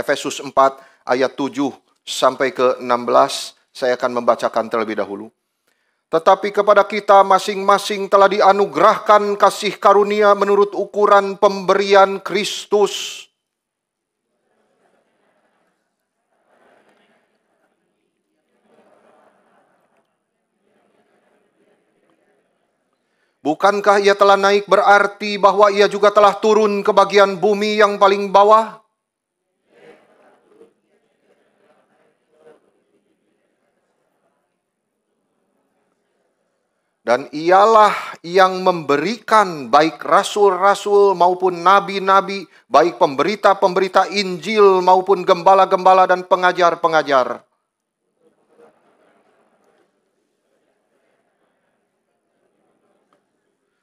Efesus 4 ayat 7 sampai ke 16. Saya akan membacakan terlebih dahulu. Tetapi kepada kita masing-masing telah dianugerahkan kasih karunia menurut ukuran pemberian Kristus. Bukankah ia telah naik berarti bahwa ia juga telah turun ke bagian bumi yang paling bawah? Dan ialah yang memberikan baik rasul-rasul maupun nabi-nabi, baik pemberita-pemberita Injil maupun gembala-gembala dan pengajar-pengajar.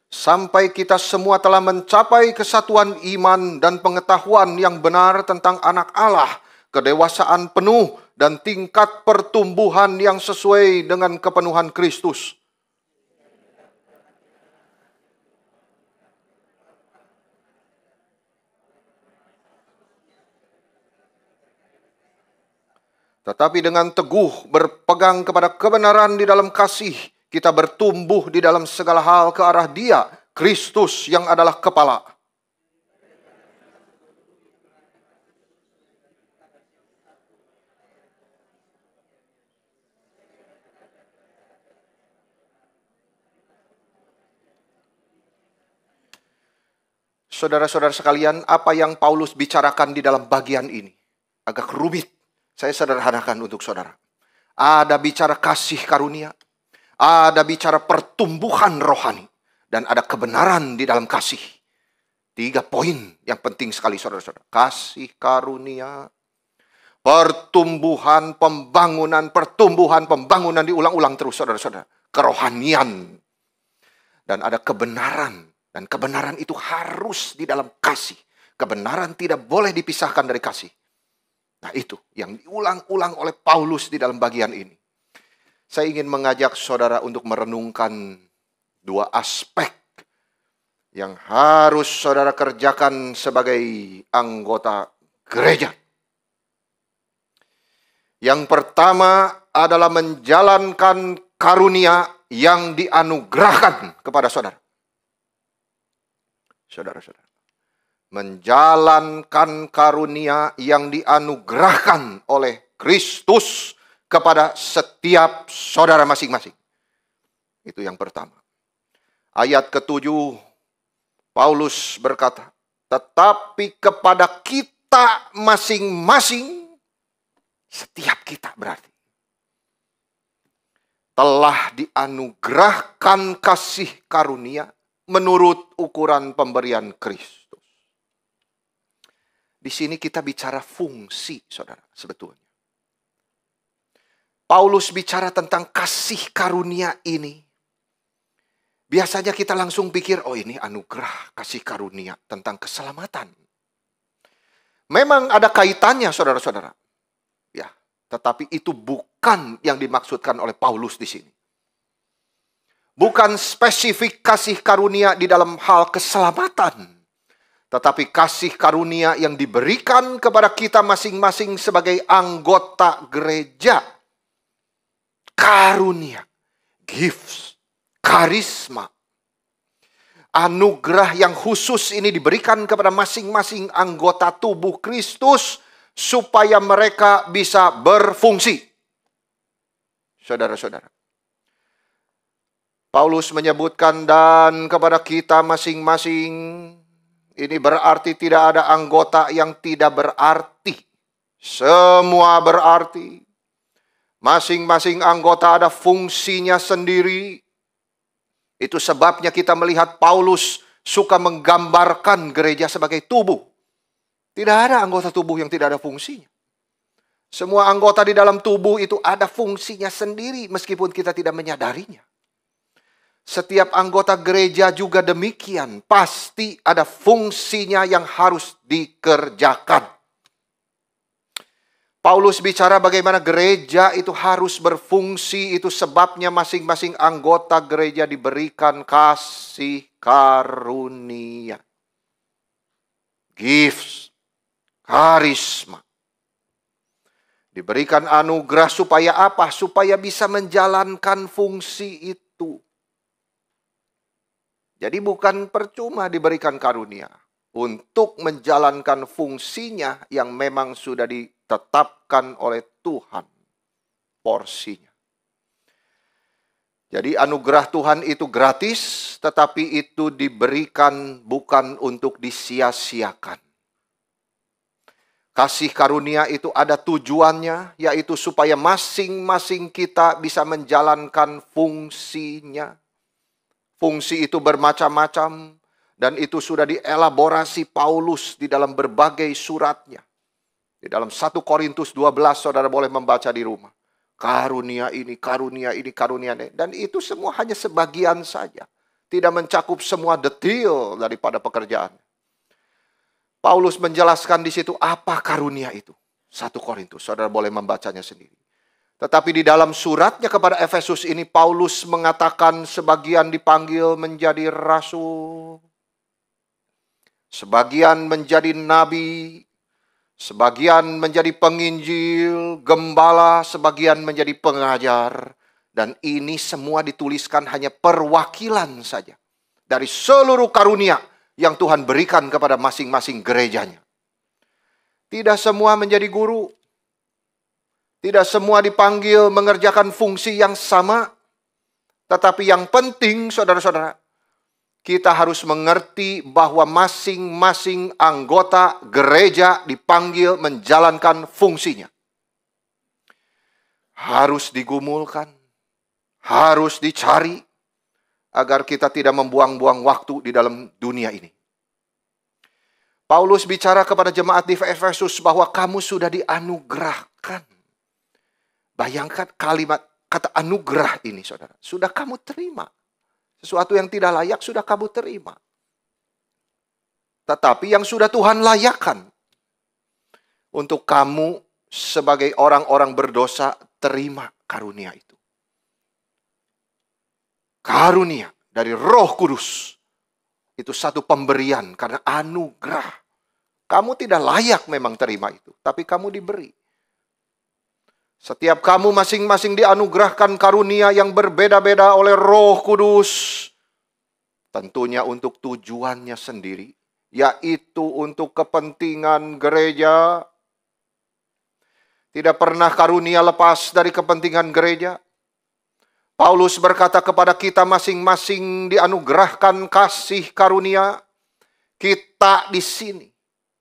Sampai kita semua telah mencapai kesatuan iman dan pengetahuan yang benar tentang anak Allah, kedewasaan penuh dan tingkat pertumbuhan yang sesuai dengan kepenuhan Kristus. Tetapi dengan teguh berpegang kepada kebenaran di dalam kasih, kita bertumbuh di dalam segala hal ke arah Dia, Kristus yang adalah kepala. Saudara-saudara sekalian, apa yang Paulus bicarakan di dalam bagian ini agak rumit. Saya sederhanakan untuk saudara. Ada bicara kasih karunia, ada bicara pertumbuhan rohani, dan ada kebenaran di dalam kasih. 3 poin yang penting sekali saudara-saudara. Kasih karunia, pertumbuhan, pembangunan diulang-ulang terus saudara-saudara. Kerohanian. Dan ada kebenaran. Dan kebenaran itu harus di dalam kasih. Kebenaran tidak boleh dipisahkan dari kasih. Nah itu yang diulang-ulang oleh Paulus di dalam bagian ini. Saya ingin mengajak saudara untuk merenungkan 2 aspek yang harus saudara kerjakan sebagai anggota gereja. Yang pertama adalah menjalankan karunia yang dianugerahkan kepada saudara. Saudara-saudara. Menjalankan karunia yang dianugerahkan oleh Kristus kepada setiap saudara masing-masing. Itu yang pertama. Ayat ke-7, Paulus berkata, tetapi kepada kita masing-masing, setiap kita berarti, telah dianugerahkan kasih karunia menurut ukuran pemberian Kristus. Di sini kita bicara fungsi, saudara, sebetulnya. Paulus bicara tentang kasih karunia ini. Biasanya kita langsung pikir, oh ini anugerah, kasih karunia tentang keselamatan. Memang ada kaitannya, saudara-saudara. Ya, tetapi itu bukan yang dimaksudkan oleh Paulus di sini. Bukan spesifik kasih karunia di dalam hal keselamatan. Tetapi kasih karunia yang diberikan kepada kita masing-masing sebagai anggota gereja. Karunia, gifts, karisma. Anugerah yang khusus ini diberikan kepada masing-masing anggota tubuh Kristus supaya mereka bisa berfungsi. Saudara-saudara. Paulus menyebutkan dan kepada kita masing-masing. Ini berarti tidak ada anggota yang tidak berarti. Semua berarti. Masing-masing anggota ada fungsinya sendiri. Itu sebabnya kita melihat Paulus suka menggambarkan gereja sebagai tubuh. Tidak ada anggota tubuh yang tidak ada fungsinya. Semua anggota di dalam tubuh itu ada fungsinya sendiri meskipun kita tidak menyadarinya. Setiap anggota gereja juga demikian. Pasti ada fungsinya yang harus dikerjakan. Paulus bicara bagaimana gereja itu harus berfungsi. Itu sebabnya masing-masing anggota gereja diberikan kasih karunia. Gifts, karisma, Diberikan anugerah supaya apa? Supaya bisa menjalankan fungsi itu. Jadi bukan percuma diberikan karunia. Untuk menjalankan fungsinya yang memang sudah ditetapkan oleh Tuhan. Porsinya. Jadi anugerah Tuhan itu gratis, tetapi itu diberikan bukan untuk disia-siakan. Kasih karunia itu ada tujuannya, yaitu supaya masing-masing kita bisa menjalankan fungsinya. Fungsi itu bermacam-macam, dan itu sudah dielaborasi Paulus di dalam berbagai suratnya. Di dalam 1 Korintus 12, saudara boleh membaca di rumah. Karunia ini, karunia ini, karunia ini. Dan itu semua hanya sebagian saja. Tidak mencakup semua detail daripada pekerjaan. Paulus menjelaskan di situ apa karunia itu. 1 Korintus, saudara boleh membacanya sendiri. Tetapi di dalam suratnya kepada Efesus ini, Paulus mengatakan sebagian dipanggil menjadi rasul. Sebagian menjadi nabi. Sebagian menjadi penginjil, gembala, sebagian menjadi pengajar. Dan ini semua dituliskan hanya perwakilan saja. Dari seluruh karunia yang Tuhan berikan kepada masing-masing gerejanya. Tidak semua menjadi guru. Tidak semua dipanggil mengerjakan fungsi yang sama. Tetapi yang penting, saudara-saudara, kita harus mengerti bahwa masing-masing anggota gereja dipanggil menjalankan fungsinya. Harus digumulkan, harus dicari, agar kita tidak membuang-buang waktu di dalam dunia ini. Paulus bicara kepada jemaat di Efesus bahwa kamu sudah dianugerahkan. Bayangkan kalimat kata anugerah ini, saudara. Sudah kamu terima. Sesuatu yang tidak layak sudah kamu terima. Tetapi yang sudah Tuhan layakkan untuk kamu sebagai orang-orang berdosa, terima karunia itu. Karunia dari Roh Kudus. Itu satu pemberian karena anugerah. Kamu tidak layak memang terima itu, tapi kamu diberi. Setiap kamu masing-masing dianugerahkan karunia yang berbeda-beda oleh Roh Kudus. Tentunya untuk tujuannya sendiri, yaitu untuk kepentingan gereja. Tidak pernah karunia lepas dari kepentingan gereja. Paulus berkata kepada kita masing-masing dianugerahkan kasih karunia. Kita di sini.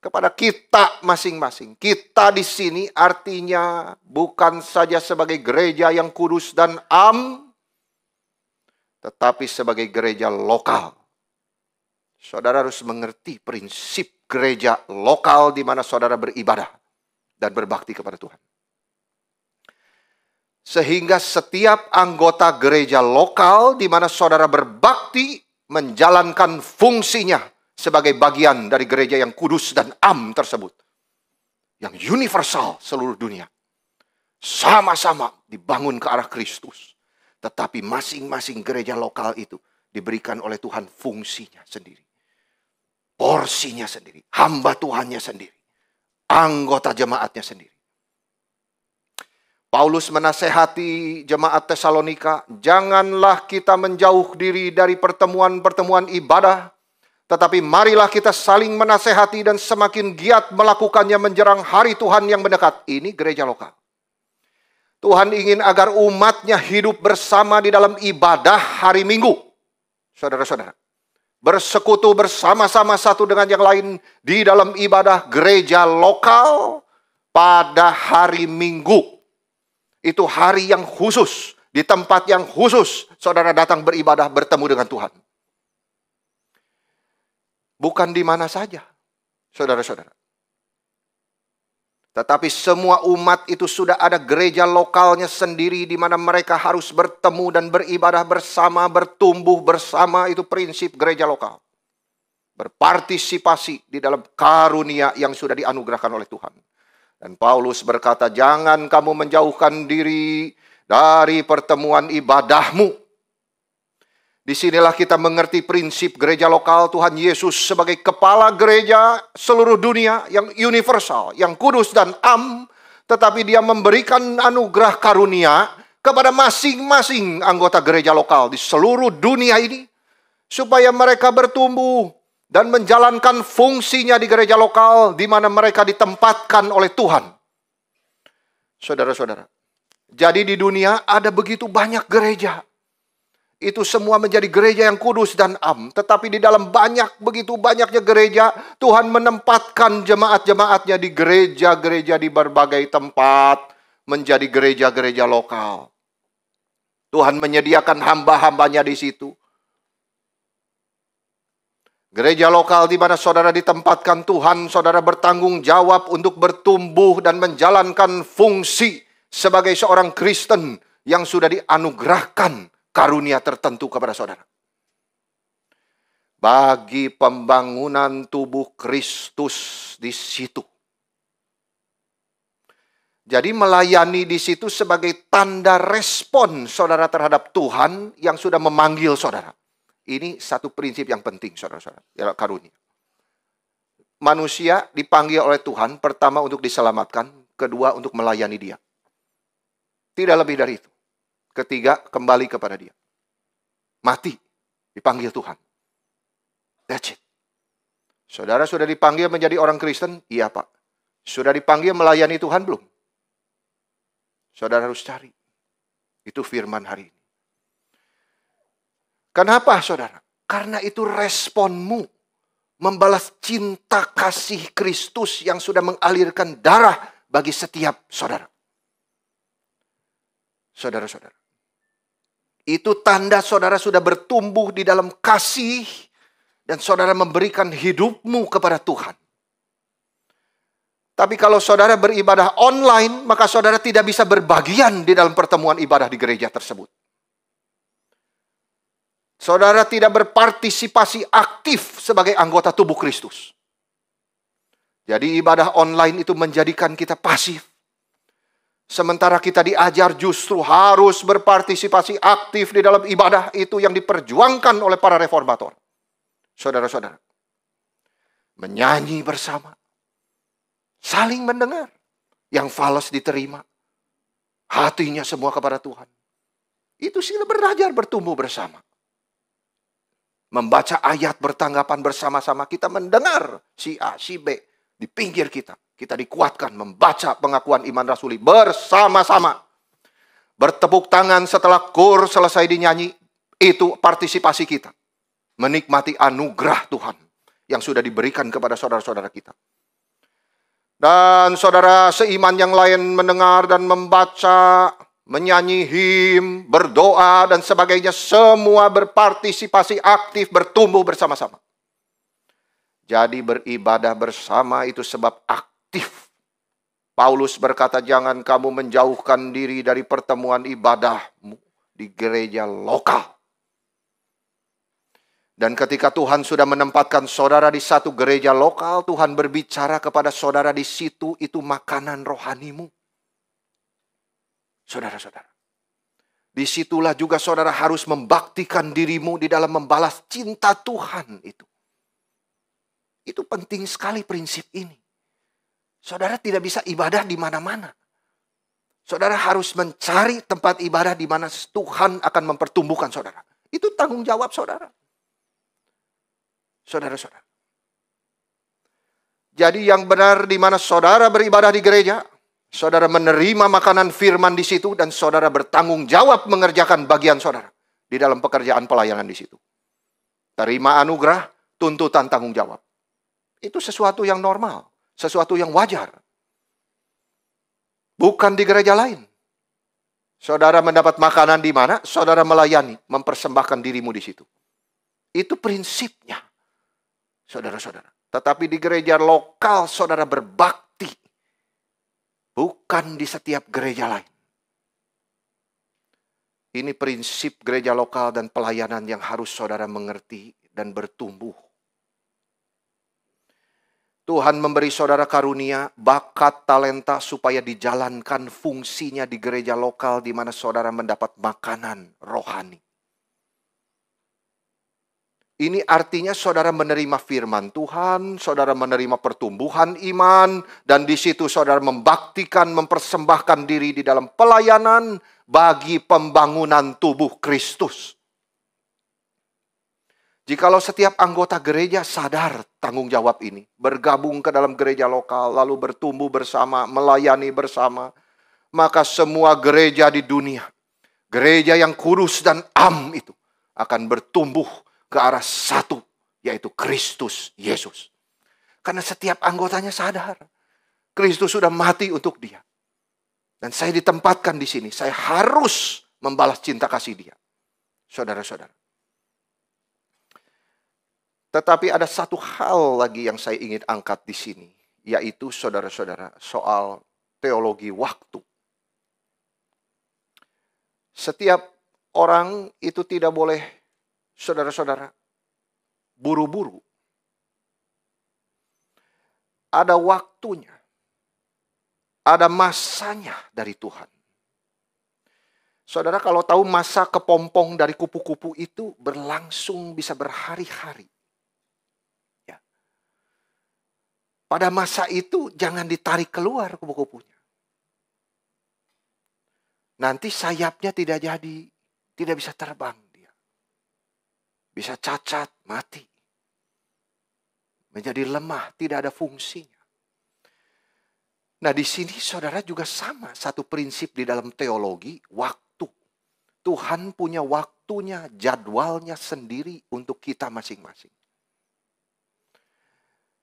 Kepada kita masing-masing. Kita di sini artinya bukan saja sebagai gereja yang kudus dan am, tetapi sebagai gereja lokal. Saudara harus mengerti prinsip gereja lokal di mana saudara beribadah dan berbakti kepada Tuhan. Sehingga setiap anggota gereja lokal di mana saudara berbakti menjalankan fungsinya sebagai bagian dari gereja yang kudus dan am tersebut. Yang universal seluruh dunia. Sama-sama dibangun ke arah Kristus. Tetapi masing-masing gereja lokal itu diberikan oleh Tuhan fungsinya sendiri. Porsinya sendiri. Hamba Tuhannya sendiri. Anggota jemaatnya sendiri. Paulus menasehati jemaat Tesalonika, janganlah kita menjauh diri dari pertemuan-pertemuan ibadah, tetapi marilah kita saling menasehati dan semakin giat melakukannya menjelang hari Tuhan yang mendekat. Ini gereja lokal. Tuhan ingin agar umatnya hidup bersama di dalam ibadah hari Minggu. Saudara-saudara, bersekutu bersama-sama satu dengan yang lain di dalam ibadah gereja lokal pada hari Minggu. Itu hari yang khusus, di tempat yang khusus, saudara datang beribadah, bertemu dengan Tuhan. Bukan di mana saja, saudara-saudara. Tetapi semua umat itu sudah ada gereja lokalnya sendiri, di mana mereka harus bertemu dan beribadah bersama, bertumbuh bersama, itu prinsip gereja lokal. Berpartisipasi di dalam karunia yang sudah dianugerahkan oleh Tuhan. Dan Paulus berkata, jangan kamu menjauhkan diri dari pertemuan ibadahmu. Disinilah kita mengerti prinsip gereja lokal Tuhan Yesus sebagai kepala gereja seluruh dunia yang universal, yang kudus dan am. tetapi Dia memberikan anugerah karunia kepada masing-masing anggota gereja lokal di seluruh dunia ini, supaya mereka bertumbuh dan menjalankan fungsinya di gereja lokal di mana mereka ditempatkan oleh Tuhan. Saudara-saudara, jadi di dunia ada begitu banyak gereja. Itu semua menjadi gereja yang kudus dan am. Tetapi di dalam begitu banyaknya gereja, Tuhan menempatkan jemaat-jemaatnya di gereja-gereja di berbagai tempat, menjadi gereja-gereja lokal. Tuhan menyediakan hamba-hambanya di situ. Gereja lokal di mana saudara ditempatkan Tuhan, saudara bertanggung jawab untuk bertumbuh dan menjalankan fungsi sebagai seorang Kristen yang sudah dianugerahkan karunia tertentu kepada saudara. Bagi pembangunan tubuh Kristus di situ. Jadi melayani di situ sebagai tanda respon saudara terhadap Tuhan yang sudah memanggil saudara. Ini satu prinsip yang penting, saudara-saudara, karunia. Manusia dipanggil oleh Tuhan, pertama untuk diselamatkan, kedua untuk melayani Dia. Tidak lebih dari itu. Ketiga, kembali kepada Dia. Mati, dipanggil Tuhan. That's it. Saudara sudah dipanggil menjadi orang Kristen? Iya, Pak. Sudah dipanggil melayani Tuhan belum? Saudara harus cari. Itu firman hari ini. Kenapa, saudara? Karena itu responmu membalas cinta kasih Kristus yang sudah mengalirkan darah bagi setiap saudara. Saudara-saudara. Itu tanda saudara sudah bertumbuh di dalam kasih dan saudara memberikan hidupmu kepada Tuhan. Tapi kalau saudara beribadah online, maka saudara tidak bisa berbagian di dalam pertemuan ibadah di gereja tersebut. Saudara tidak berpartisipasi aktif sebagai anggota tubuh Kristus. Jadi ibadah online itu menjadikan kita pasif. Sementara kita diajar justru harus berpartisipasi aktif di dalam ibadah, itu yang diperjuangkan oleh para reformator. Saudara-saudara, menyanyi bersama, saling mendengar, yang fales diterima, hatinya semua kepada Tuhan. Itu sila belajar bertumbuh bersama. Membaca ayat bertanggapan bersama-sama, kita mendengar si A, si B di pinggir kita. Kita dikuatkan membaca pengakuan iman rasuli bersama-sama. Bertepuk tangan setelah kur selesai dinyanyi, itu partisipasi kita. Menikmati anugerah Tuhan yang sudah diberikan kepada saudara-saudara kita. Dan saudara seiman yang lain mendengar dan membaca, menyanyi him, berdoa dan sebagainya, semua berpartisipasi aktif, bertumbuh bersama-sama. Jadi beribadah bersama itu sebab aktif. Paulus berkata, jangan kamu menjauhkan diri dari pertemuan ibadahmu di gereja lokal. Dan ketika Tuhan sudah menempatkan saudara di satu gereja lokal, Tuhan berbicara kepada saudara di situ, itu makanan rohanimu. Saudara-saudara, disitulah juga saudara harus membaktikan dirimu di dalam membalas cinta Tuhan itu. Itu penting sekali prinsip ini. Saudara tidak bisa ibadah di mana-mana. Saudara harus mencari tempat ibadah di mana Tuhan akan mempertumbuhkan saudara. Itu tanggung jawab saudara. Saudara-saudara. Jadi yang benar di mana saudara beribadah di gereja, saudara menerima makanan firman di situ, dan saudara bertanggung jawab mengerjakan bagian saudara di dalam pekerjaan pelayanan di situ. Terima anugerah, tuntutan tanggung jawab. Itu sesuatu yang normal, sesuatu yang wajar. Bukan di gereja lain. Saudara mendapat makanan di mana, saudara melayani, mempersembahkan dirimu di situ. Itu prinsipnya, saudara-saudara. Tetapi di gereja lokal saudara berbakti, bukan di setiap gereja lain. Ini prinsip gereja lokal dan pelayanan yang harus saudara mengerti dan bertumbuh. Tuhan memberi saudara karunia, bakat, talenta supaya dijalankan fungsinya di gereja lokal di mana saudara mendapat makanan rohani. Ini artinya saudara menerima firman Tuhan, saudara menerima pertumbuhan iman, dan di situ saudara membaktikan, mempersembahkan diri di dalam pelayanan bagi pembangunan tubuh Kristus. Jikalau setiap anggota gereja sadar tanggung jawab ini, bergabung ke dalam gereja lokal, lalu bertumbuh bersama, melayani bersama, maka semua gereja di dunia, gereja yang kudus dan am itu akan bertumbuh ke arah satu, yaitu Kristus Yesus. Karena setiap anggotanya sadar, Kristus sudah mati untuk dia. Dan saya ditempatkan di sini, saya harus membalas cinta kasih dia. Saudara-saudara. Tetapi ada satu hal lagi yang saya ingin angkat di sini, yaitu saudara-saudara, soal teologi waktu. Setiap orang itu tidak boleh, saudara-saudara, buru-buru. Ada waktunya. Ada masanya dari Tuhan. Saudara kalau tahu masa kepompong dari kupu-kupu itu berlangsung bisa berhari-hari. Ya. Pada masa itu jangan ditarik keluar kupu-kupunya. Nanti sayapnya tidak jadi, tidak bisa terbang. Bisa cacat, mati. Menjadi lemah, tidak ada fungsinya. Nah di sini saudara juga sama. Satu prinsip di dalam teologi, waktu. Tuhan punya waktunya, jadwalnya sendiri untuk kita masing-masing.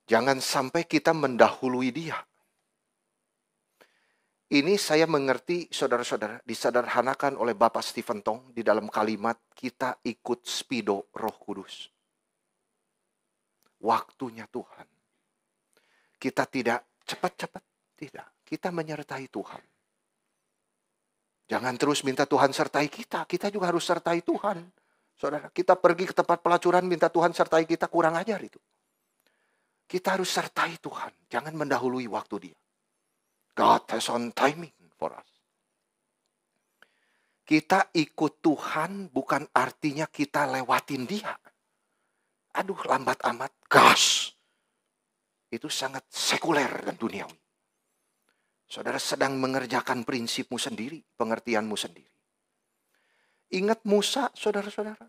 Jangan sampai kita mendahului dia. Ini saya mengerti saudara-saudara disederhanakan oleh Bapak Stephen Tong di dalam kalimat kita ikut spido Roh Kudus. Waktunya Tuhan. Kita tidak cepat-cepat, tidak. Kita menyertai Tuhan. Jangan terus minta Tuhan sertai kita, kita juga harus sertai Tuhan. Saudara, kita pergi ke tempat pelacuran minta Tuhan sertai kita, kurang ajar itu. Kita harus sertai Tuhan, jangan mendahului waktu dia. God has on timing for us. Kita ikut Tuhan bukan artinya kita lewatin dia. Aduh lambat amat, gas. Itu sangat sekuler dan duniawi. Saudara sedang mengerjakan prinsipmu sendiri, pengertianmu sendiri. Ingat Musa, saudara-saudara.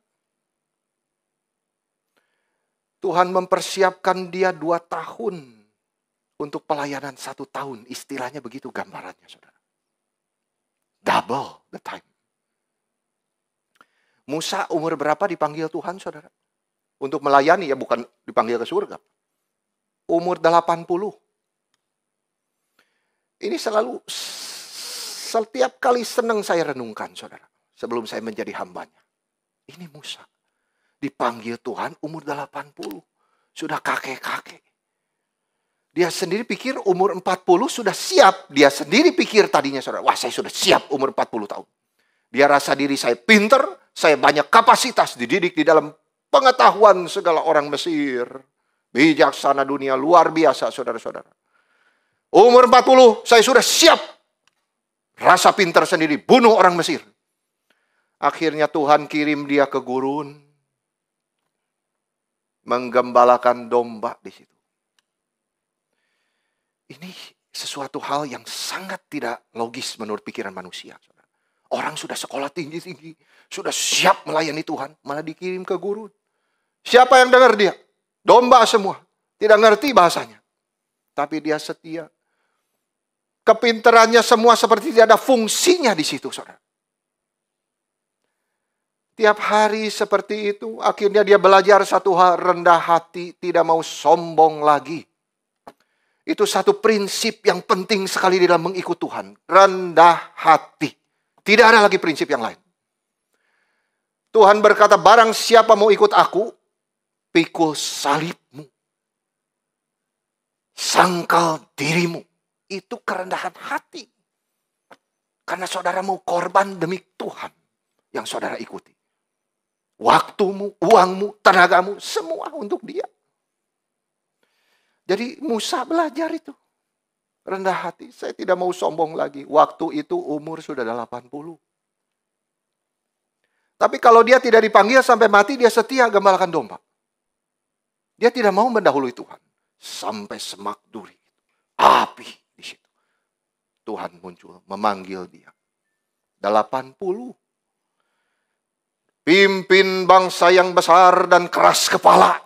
Tuhan mempersiapkan dia 2 tahun. Untuk pelayanan 1 tahun, istilahnya begitu gambarannya, saudara. Double the time. Musa umur berapa dipanggil Tuhan, saudara? Untuk melayani, ya bukan dipanggil ke surga. Umur 80. Ini selalu, setiap kali senang saya renungkan, saudara. Sebelum saya menjadi hambanya. Ini Musa. Dipanggil Tuhan umur 80. Sudah kakek-kakek. Dia sendiri pikir umur 40 sudah siap. Dia sendiri pikir tadinya, saudara, wah saya sudah siap umur 40 tahun. Dia rasa diri saya pinter, saya banyak kapasitas, dididik di dalam pengetahuan segala orang Mesir. Bijaksana dunia luar biasa, saudara-saudara. Umur 40, saya sudah siap. Rasa pinter sendiri, bunuh orang Mesir. Akhirnya Tuhan kirim dia ke gurun. Menggembalakan domba di situ. Ini sesuatu hal yang sangat tidak logis menurut pikiran manusia. Orang sudah sekolah tinggi-tinggi, sudah siap melayani Tuhan, malah dikirim ke gurun. Siapa yang dengar dia? Domba semua. Tidak ngerti bahasanya. Tapi dia setia. Kepinterannya semua seperti tidak ada fungsinya di situ, saudara. Tiap hari seperti itu, akhirnya dia belajar satu hal, rendah hati, tidak mau sombong lagi. Itu satu prinsip yang penting sekali di dalam mengikut Tuhan. Rendah hati. Tidak ada lagi prinsip yang lain. Tuhan berkata, barang siapa mau ikut aku, pikul salibmu. Sangkal dirimu. Itu kerendahan hati. Karena saudara mau korban demi Tuhan yang saudara ikuti. Waktumu, uangmu, tenagamu, semua untuk dia. Jadi Musa belajar itu. Rendah hati. Saya tidak mau sombong lagi. Waktu itu umur sudah 80. Tapi kalau dia tidak dipanggil sampai mati, dia setia gembalakan domba. Dia tidak mau mendahului Tuhan. Sampai semak duri. Api di situ. Tuhan muncul memanggil dia. 80. Pimpin bangsa yang besar dan keras kepala.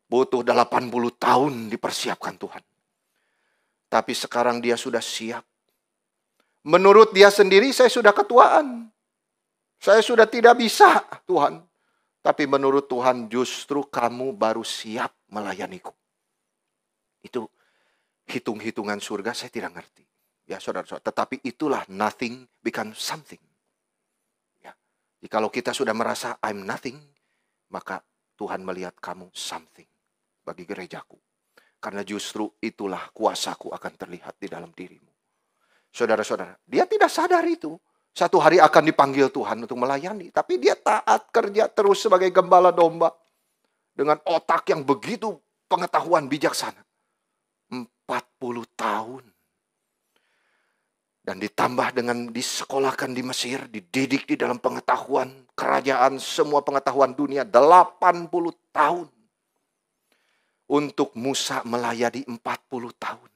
Butuh 80 tahun dipersiapkan Tuhan. Tapi sekarang dia sudah siap. Menurut dia sendiri saya sudah ketuaan. Saya sudah tidak bisa Tuhan. Tapi menurut Tuhan justru kamu baru siap melayaniku. Itu hitung-hitungan surga saya tidak ngerti. Ya saudara-saudara. Tetapi itulah nothing become something. Ya. Jadi kalau kita sudah merasa I'm nothing. Maka Tuhan melihat kamu something. Bagi gerejaku. Karena justru itulah kuasaku akan terlihat di dalam dirimu. Saudara-saudara, dia tidak sadar itu. Satu hari akan dipanggil Tuhan untuk melayani. Tapi dia taat kerja terus sebagai gembala domba. Dengan otak yang begitu pengetahuan bijaksana. 40 tahun. Dan ditambah dengan disekolahkan di Mesir. Dididik di dalam pengetahuan kerajaan. Semua pengetahuan dunia. 80 tahun. Untuk Musa melayani 40 tahun.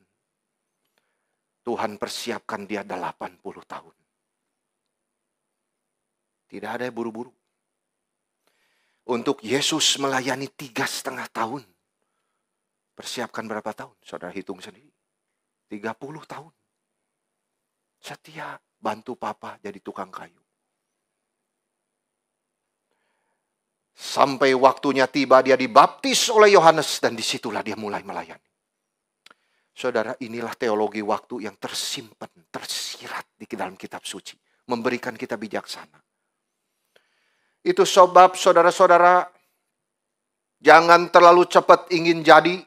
Tuhan persiapkan dia 80 tahun. Tidak ada yang buru-buru. Untuk Yesus melayani 3,5 tahun. Persiapkan berapa tahun? Saudara hitung sendiri. 30 tahun. Setia bantu papa jadi tukang kayu. Sampai waktunya tiba dia dibaptis oleh Yohanes. Dan disitulah dia mulai melayani. Saudara, inilah teologi waktu yang tersimpan, tersirat di dalam kitab suci. Memberikan kita bijaksana. Itu sebab saudara-saudara, jangan terlalu cepat ingin jadi.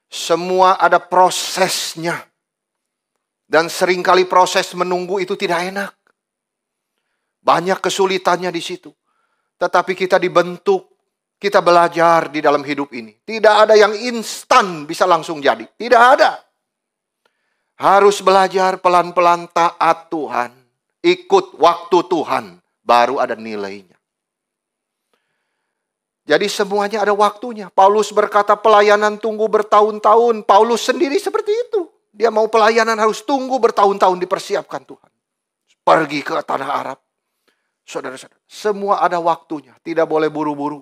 Semua ada prosesnya. Dan seringkali proses menunggu itu tidak enak. Banyak kesulitannya di situ. Tetapi kita dibentuk. Kita belajar di dalam hidup ini. Tidak ada yang instan bisa langsung jadi. Tidak ada. Harus belajar pelan-pelan taat Tuhan. Ikut waktu Tuhan. Baru ada nilainya. Jadi semuanya ada waktunya. Paulus berkata pelayanan tunggu bertahun-tahun. Paulus sendiri seperti itu. Dia mau pelayanan harus tunggu bertahun-tahun dipersiapkan Tuhan. Pergi ke tanah Arab. Saudara-saudara, semua ada waktunya. Tidak boleh buru-buru.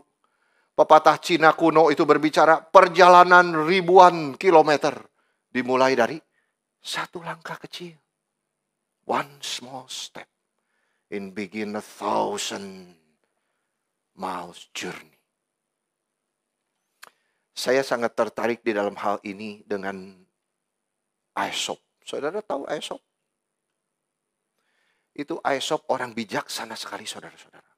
Pepatah Cina kuno itu berbicara perjalanan ribuan kilometer. Dimulai dari satu langkah kecil. One small step. In begin 1,000 miles journey. Saya sangat tertarik di dalam hal ini dengan Aesop. Saudara tahu Aesop? Itu Aesop orang bijaksana sekali saudara-saudara.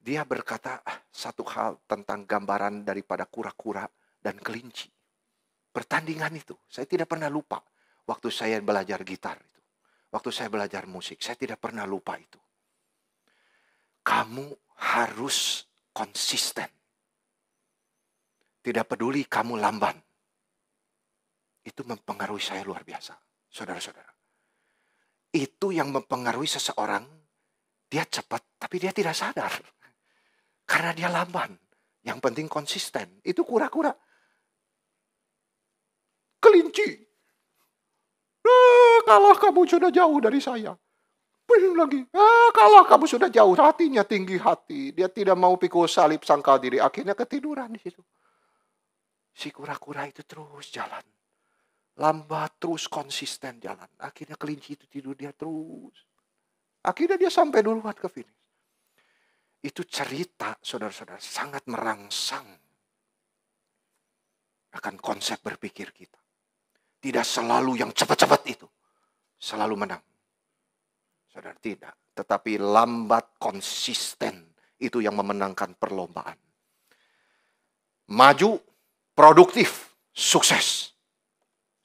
Dia berkata satu hal tentang gambaran daripada kura-kura dan kelinci. Pertandingan itu, saya tidak pernah lupa. Waktu saya belajar gitar itu. Waktu saya belajar musik, saya tidak pernah lupa itu. Kamu harus konsisten. Tidak peduli kamu lamban. Itu mempengaruhi saya luar biasa. Saudara-saudara. Itu yang mempengaruhi seseorang. Dia cepat, tapi dia tidak sadar. Karena dia lamban. Yang penting konsisten. Itu kura-kura. Kelinci. Kalah kamu sudah jauh dari saya. Belum lagi. Kalah kamu sudah jauh. Hatinya tinggi hati. Dia tidak mau pikul salib sangkal diri. Akhirnya ketiduran di situ. Si kura-kura itu terus jalan. Lambat terus konsisten jalan. Akhirnya kelinci itu tidur dia terus. Akhirnya dia sampai duluan ke finish. Itu cerita, saudara-saudara, sangat merangsang akan konsep berpikir kita. Tidak selalu yang cepat-cepat itu selalu menang. Saudara, tidak. Tetapi lambat konsisten itu yang memenangkan perlombaan. Maju, produktif, sukses.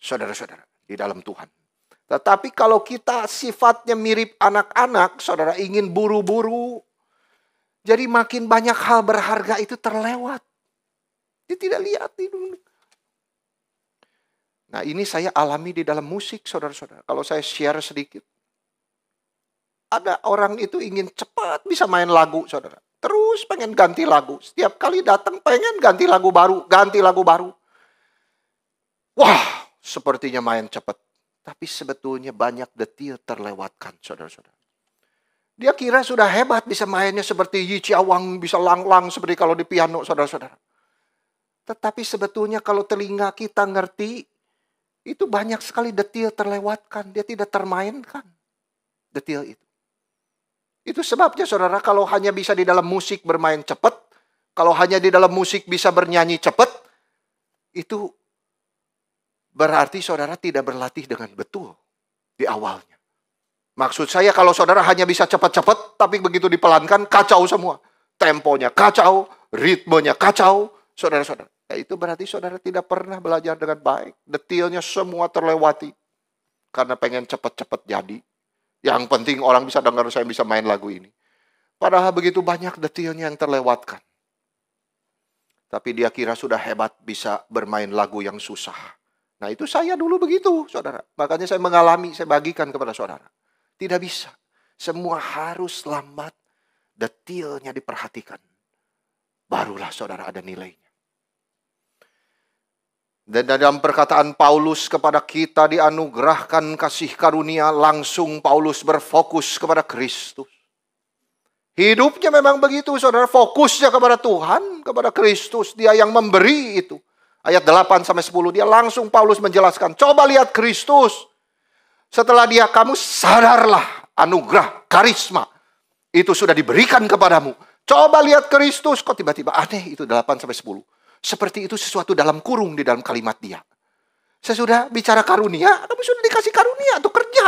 Saudara-saudara, di dalam Tuhan. Tetapi kalau kita sifatnya mirip anak-anak, saudara ingin buru-buru, jadi makin banyak hal berharga itu terlewat. Dia tidak lihat itu. Nah ini saya alami di dalam musik saudara-saudara. Kalau saya share sedikit. Ada orang itu ingin cepat bisa main lagu, saudara. Terus pengen ganti lagu. Setiap kali datang pengen ganti lagu baru, ganti lagu baru. Wah, sepertinya main cepat. Tapi sebetulnya banyak detil terlewatkan, saudara-saudara. Dia kira sudah hebat bisa mainnya seperti Yi Chiawang, bisa lang-lang seperti kalau di piano, saudara-saudara. Tetapi sebetulnya kalau telinga kita ngerti, itu banyak sekali detil terlewatkan. Dia tidak termainkan detil itu. Itu sebabnya saudara, kalau hanya bisa di dalam musik bermain cepat, kalau hanya di dalam musik bisa bernyanyi cepat, itu berarti saudara tidak berlatih dengan betul di awalnya. Maksud saya kalau saudara hanya bisa cepat-cepat, tapi begitu dipelankan, kacau semua. Temponya kacau, ritmenya kacau, saudara-saudara. Ya, itu berarti saudara tidak pernah belajar dengan baik. Detilnya semua terlewati. Karena pengen cepat-cepat jadi. Yang penting orang bisa dengar saya bisa main lagu ini. Padahal begitu banyak detilnya yang terlewatkan. Tapi dia kira sudah hebat bisa bermain lagu yang susah. Nah itu saya dulu begitu, saudara. Makanya saya mengalami, saya bagikan kepada saudara. Tidak bisa. Semua harus lambat. Detilnya diperhatikan. Barulah saudara ada nilainya. Dan dalam perkataan Paulus kepada kita dianugerahkan kasih karunia, langsung Paulus berfokus kepada Kristus. Hidupnya memang begitu, saudara. Fokusnya kepada Tuhan, kepada Kristus. Dia yang memberi itu. Ayat 8-10, dia langsung Paulus menjelaskan. Coba lihat Kristus. Setelah dia, kamu sadarlah anugerah, karisma. Itu sudah diberikan kepadamu. Coba lihat Kristus. Kok tiba-tiba aneh itu 8-10. Seperti itu sesuatu dalam kurung di dalam kalimat dia. Saya sudah bicara karunia, kamu sudah dikasih karunia untuk kerja.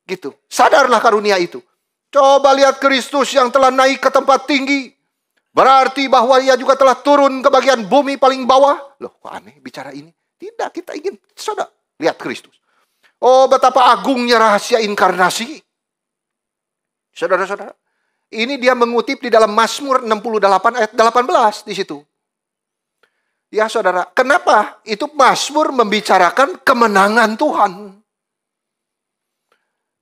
Gitu. Sadarlah karunia itu. Coba lihat Kristus yang telah naik ke tempat tinggi. Berarti bahwa ia juga telah turun ke bagian bumi paling bawah. Loh, kok aneh bicara ini? Tidak, kita ingin saudara lihat Kristus. Oh, betapa agungnya rahasia inkarnasi. Saudara-saudara, ini dia mengutip di dalam Mazmur 68 ayat 18 di situ. Ya saudara, kenapa? Itu Mazmur membicarakan kemenangan Tuhan.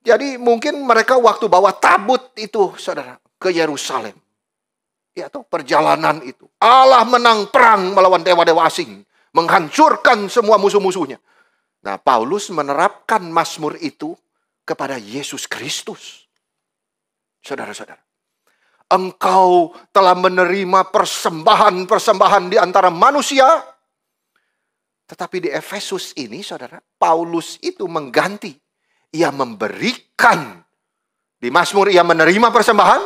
Jadi mungkin mereka waktu bawa tabut itu, saudara, ke Yerusalem. Ya, atau perjalanan itu. Allah menang perang melawan dewa-dewa asing. Menghancurkan semua musuh-musuhnya. Nah, Paulus menerapkan Mazmur itu kepada Yesus Kristus. Saudara-saudara. Engkau telah menerima persembahan-persembahan di antara manusia. Tetapi di Efesus ini, saudara, Paulus itu mengganti. Ia memberikan. Di Mazmur ia menerima persembahan.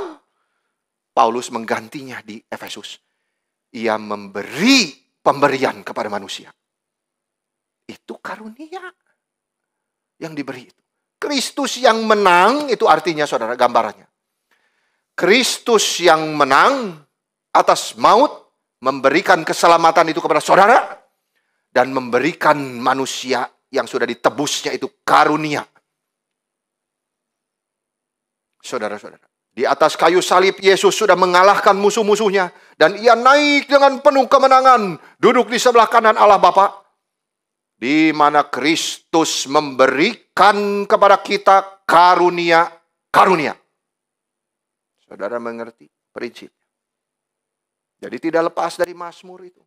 Paulus menggantinya di Efesus. Ia memberi pemberian kepada manusia. Itu karunia yang diberi itu. Kristus yang menang, itu artinya saudara gambarannya. Kristus yang menang atas maut, memberikan keselamatan itu kepada saudara, dan memberikan manusia yang sudah ditebusnya itu karunia. Saudara-saudara, di atas kayu salib Yesus sudah mengalahkan musuh-musuhnya, dan ia naik dengan penuh kemenangan, duduk di sebelah kanan Allah Bapa, di mana Kristus memberikan kepada kita karunia. Saudara mengerti prinsip. Jadi tidak lepas dari Mazmur itu.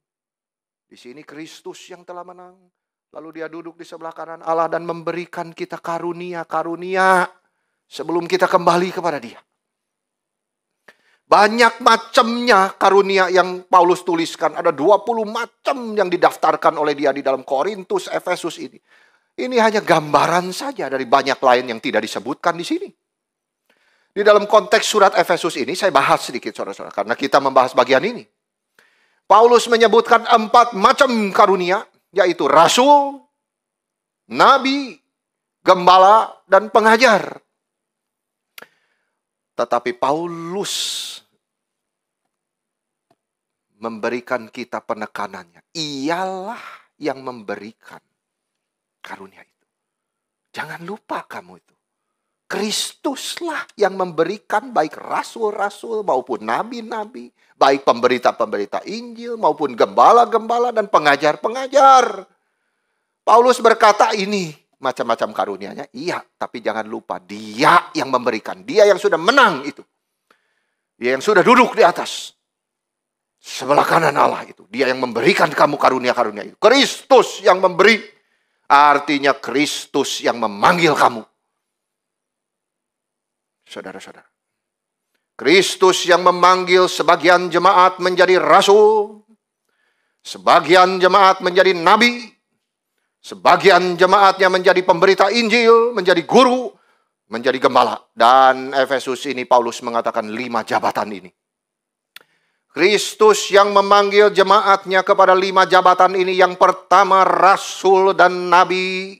Di sini Kristus yang telah menang. Lalu dia duduk di sebelah kanan Allah dan memberikan kita karunia sebelum kita kembali kepada dia. Banyak macamnya karunia yang Paulus tuliskan. Ada 20 macam yang didaftarkan oleh dia di dalam Korintus, Efesus ini. Ini hanya gambaran saja dari banyak lain yang tidak disebutkan di sini. Di dalam konteks surat Efesus ini saya bahas sedikit saudara-saudara. Karena kita membahas bagian ini. Paulus menyebutkan 4 macam karunia. Yaitu rasul, nabi, gembala, dan pengajar. Tetapi Paulus memberikan kita penekanannya. Ialah yang memberikan karunia itu. Jangan lupa kamu itu. Kristuslah yang memberikan baik rasul-rasul maupun nabi-nabi. Baik pemberita-pemberita Injil maupun gembala-gembala dan pengajar-pengajar. Paulus berkata ini macam-macam karunianya. Iya, tapi jangan lupa Dia yang memberikan. Dia yang sudah menang itu. Dia yang sudah duduk di atas sebelah kanan Allah itu. Dia yang memberikan kamu karunia-karunia itu. Kristus yang memberi. Artinya Kristus yang memanggil kamu. Saudara-saudara. Kristus yang memanggil sebagian jemaat menjadi rasul. Sebagian jemaat menjadi nabi. Sebagian jemaatnya menjadi pemberita Injil, menjadi guru, menjadi gembala. Dan Efesus ini Paulus mengatakan 5 jabatan ini. Kristus yang memanggil jemaatnya kepada 5 jabatan ini. Yang pertama rasul dan nabi.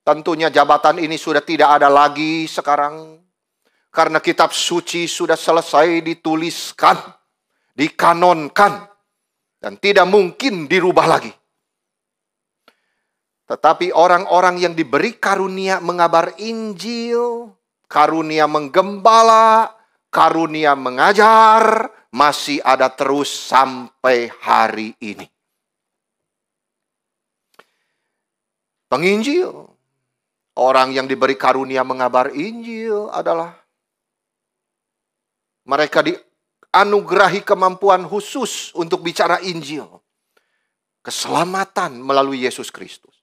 Tentunya jabatan ini sudah tidak ada lagi sekarang. Karena kitab suci sudah selesai dituliskan, dikanonkan. Dan tidak mungkin dirubah lagi. Tetapi orang-orang yang diberi karunia mengabar Injil, karunia menggembala, karunia mengajar, masih ada terus sampai hari ini. Penginjil, orang yang diberi karunia mengabar Injil adalah mereka dianugerahi kemampuan khusus untuk bicara Injil. Keselamatan melalui Yesus Kristus.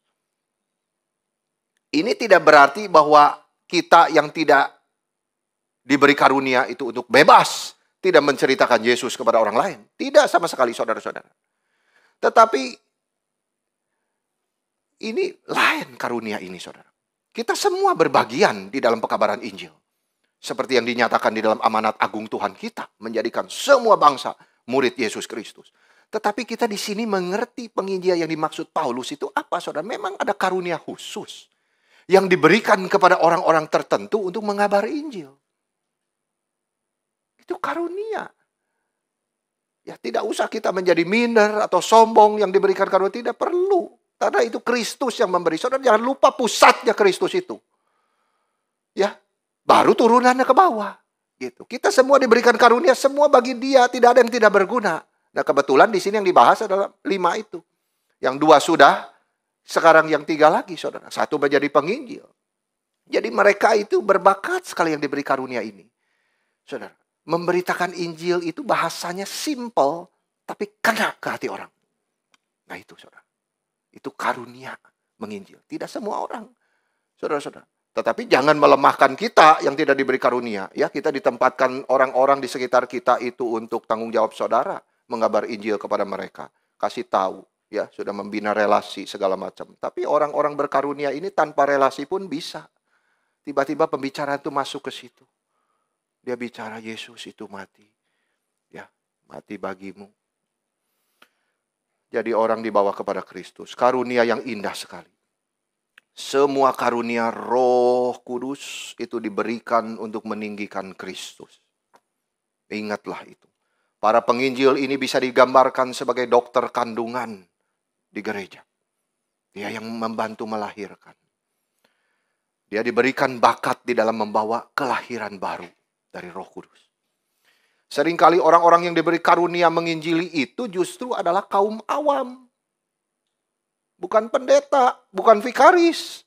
Ini tidak berarti bahwa kita yang tidak diberi karunia itu untuk bebas. Tidak menceritakan Yesus kepada orang lain. Tidak sama sekali saudara-saudara. Tetapi ini lain karunia ini saudara. Kita semua berbagian di dalam pekabaran Injil. Seperti yang dinyatakan di dalam amanat agung Tuhan kita. Menjadikan semua bangsa murid Yesus Kristus. Tetapi kita di sini mengerti penginjil yang dimaksud Paulus itu apa saudara? Memang ada karunia khusus yang diberikan kepada orang-orang tertentu untuk mengabari Injil. Itu karunia. Ya, tidak usah kita menjadi minder atau sombong yang diberikan karunia. Tidak perlu. Karena itu Kristus yang memberi. Saudara jangan lupa pusatnya Kristus itu. Ya, baru turunannya ke bawah. Gitu. Kita semua diberikan karunia, semua bagi Dia. Tidak ada yang tidak berguna. Nah kebetulan di sini yang dibahas adalah 5 itu. Yang 2 sudah. Sekarang yang 3 lagi saudara. 1 menjadi penginjil. Jadi mereka itu berbakat sekali yang diberi karunia ini. Saudara. Memberitakan Injil itu bahasanya simple. Tapi kena ke hati orang. Nah itu saudara. Itu karunia menginjil. Tidak semua orang. Saudara-saudara. Tetapi jangan melemahkan kita yang tidak diberi karunia. Ya, kita ditempatkan orang-orang di sekitar kita itu untuk tanggung jawab saudara. Mengabar Injil kepada mereka. Kasih tahu. Ya, sudah membina relasi segala macam. Tapi orang-orang berkarunia ini tanpa relasi pun bisa. Tiba-tiba pembicaraan itu masuk ke situ. Dia bicara Yesus itu mati. Ya, mati bagimu. Jadi orang dibawa kepada Kristus. Karunia yang indah sekali. Semua karunia Roh Kudus itu diberikan untuk meninggikan Kristus. Ingatlah itu. Para penginjil ini bisa digambarkan sebagai dokter kandungan di gereja. Dia yang membantu melahirkan. Dia diberikan bakat di dalam membawa kelahiran baru dari Roh Kudus. Seringkali orang-orang yang diberi karunia menginjili itu justru adalah kaum awam. Bukan pendeta, bukan vikaris.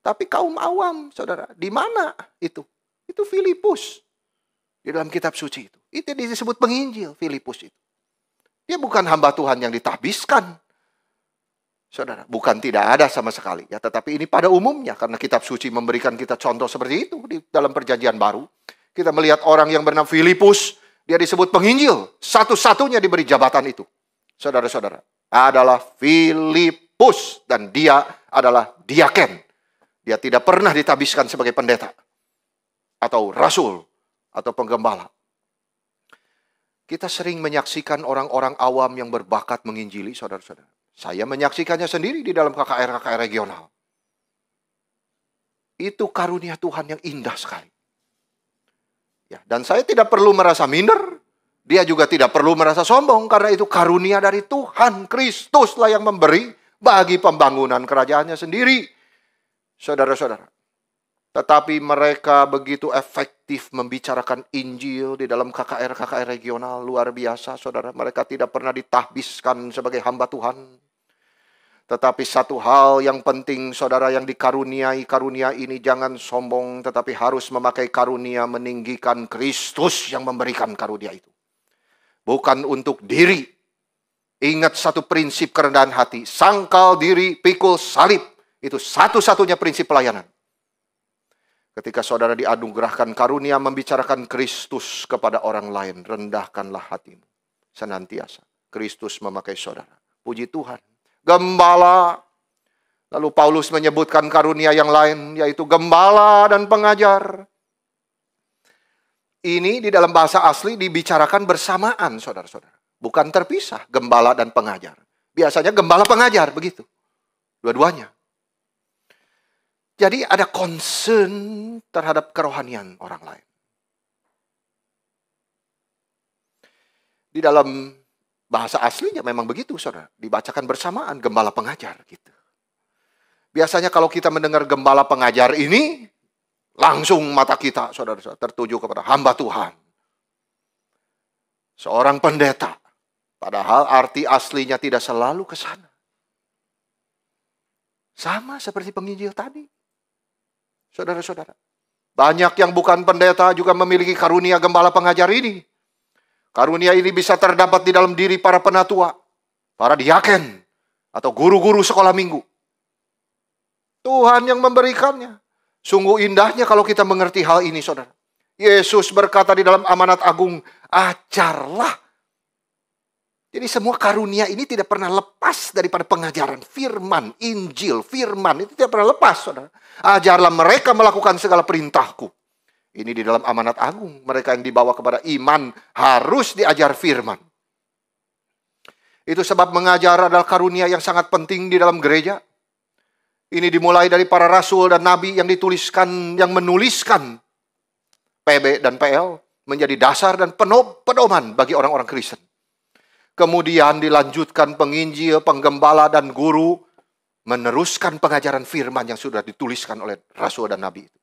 Tapi kaum awam, saudara. Di mana itu? Itu Filipus. Di dalam kitab suci itu. Itu disebut penginjil, Filipus itu. Dia bukan hamba Tuhan yang ditahbiskan. Saudara, bukan tidak ada sama sekali. Ya, tetapi ini pada umumnya. Karena kitab suci memberikan kita contoh seperti itu. Di dalam perjanjian baru. Kita melihat orang yang bernama Filipus. Dia disebut penginjil. Satu-satunya diberi jabatan itu. Saudara-saudara. Adalah Filipus. Dan dia adalah diaken. Dia tidak pernah ditahbiskan sebagai pendeta. Atau rasul. Atau penggembala. Kita sering menyaksikan orang-orang awam yang berbakat menginjili, saudara-saudara. Saya menyaksikannya sendiri di dalam KKR regional. Itu karunia Tuhan yang indah sekali. Ya, dan saya tidak perlu merasa minder. Dia juga tidak perlu merasa sombong. Karena itu karunia dari Tuhan. Kristuslah yang memberi bagi pembangunan kerajaannya sendiri. Saudara-saudara. Tetapi mereka begitu efektif membicarakan Injil di dalam KKR regional luar biasa, saudara. Mereka tidak pernah ditahbiskan sebagai hamba Tuhan. Tetapi satu hal yang penting, saudara yang dikaruniai, karunia ini jangan sombong, tetapi harus memakai karunia meninggikan Kristus yang memberikan karunia itu. Bukan untuk diri. Ingat satu prinsip kerendahan hati. Sangkal diri, pikul salib. Itu satu-satunya prinsip pelayanan. Ketika saudara dianugerahkan karunia membicarakan Kristus kepada orang lain, rendahkanlah hatimu senantiasa. Kristus memakai saudara. Puji Tuhan. Gembala. Lalu Paulus menyebutkan karunia yang lain, yaitu gembala dan pengajar. Ini di dalam bahasa asli dibicarakan bersamaan, saudara-saudara. Bukan terpisah, gembala dan pengajar. Biasanya gembala pengajar, begitu. Dua-duanya. Jadi ada concern terhadap kerohanian orang lain. Di dalam bahasa aslinya memang begitu, saudara. Dibacakan bersamaan, gembala pengajar, gitu. Biasanya kalau kita mendengar gembala pengajar ini, langsung mata kita, saudara-saudara, tertuju kepada hamba Tuhan. Seorang pendeta. Padahal arti aslinya tidak selalu ke sana. Sama seperti penginjil tadi. Saudara-saudara. Banyak yang bukan pendeta juga memiliki karunia gembala pengajar ini. Karunia ini bisa terdapat di dalam diri para penatua, para diaken, atau guru-guru sekolah minggu. Tuhan yang memberikannya. Sungguh indahnya kalau kita mengerti hal ini, saudara. Yesus berkata di dalam amanat agung, ajarlah. Jadi semua karunia ini tidak pernah lepas daripada pengajaran firman, Injil, firman. Itu tidak pernah lepas, saudara. Ajarlah mereka melakukan segala perintahku. Ini di dalam amanat agung. Mereka yang dibawa kepada iman harus diajar firman. Itu sebab mengajar adalah karunia yang sangat penting di dalam gereja. Ini dimulai dari para rasul dan nabi yang dituliskan, yang menuliskan PB dan PL menjadi dasar dan pedoman bagi orang-orang Kristen. Kemudian dilanjutkan penginjil, penggembala, dan guru meneruskan pengajaran firman yang sudah dituliskan oleh rasul dan nabi itu.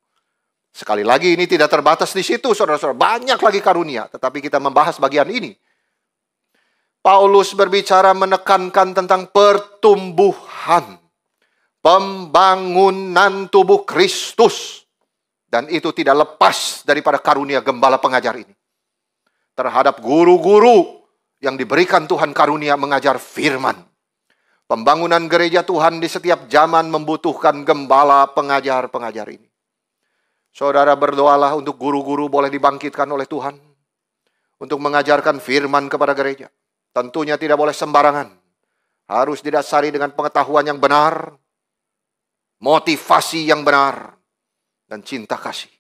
Sekali lagi ini tidak terbatas di situ, saudara-saudara. Banyak lagi karunia, tetapi kita membahas bagian ini. Paulus berbicara menekankan tentang pertumbuhan, pembangunan tubuh Kristus. Dan itu tidak lepas daripada karunia gembala pengajar ini. Terhadap guru-guru yang diberikan Tuhan karunia mengajar firman. Pembangunan gereja Tuhan di setiap zaman membutuhkan gembala pengajar-pengajar ini. Saudara berdoalah untuk guru-guru boleh dibangkitkan oleh Tuhan. Untuk mengajarkan firman kepada gereja. Tentunya tidak boleh sembarangan. Harus didasari dengan pengetahuan yang benar. Motivasi yang benar. Dan cinta kasih.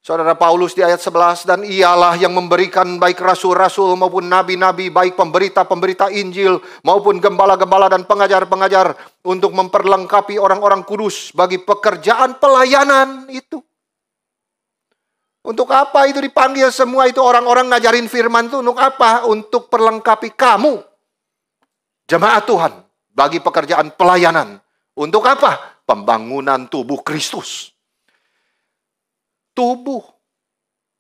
Saudara Paulus di ayat 11, dan ialah yang memberikan baik rasul-rasul maupun nabi-nabi, baik pemberita-pemberita Injil maupun gembala-gembala dan pengajar-pengajar untuk memperlengkapi orang-orang kudus bagi pekerjaan pelayanan itu. Untuk apa itu dipanggil semua itu orang-orang ngajarin firman itu? Untuk apa? Untuk perlengkapi kamu, jemaat Tuhan, bagi pekerjaan pelayanan. Untuk apa? Pembangunan tubuh Kristus. Tubuh,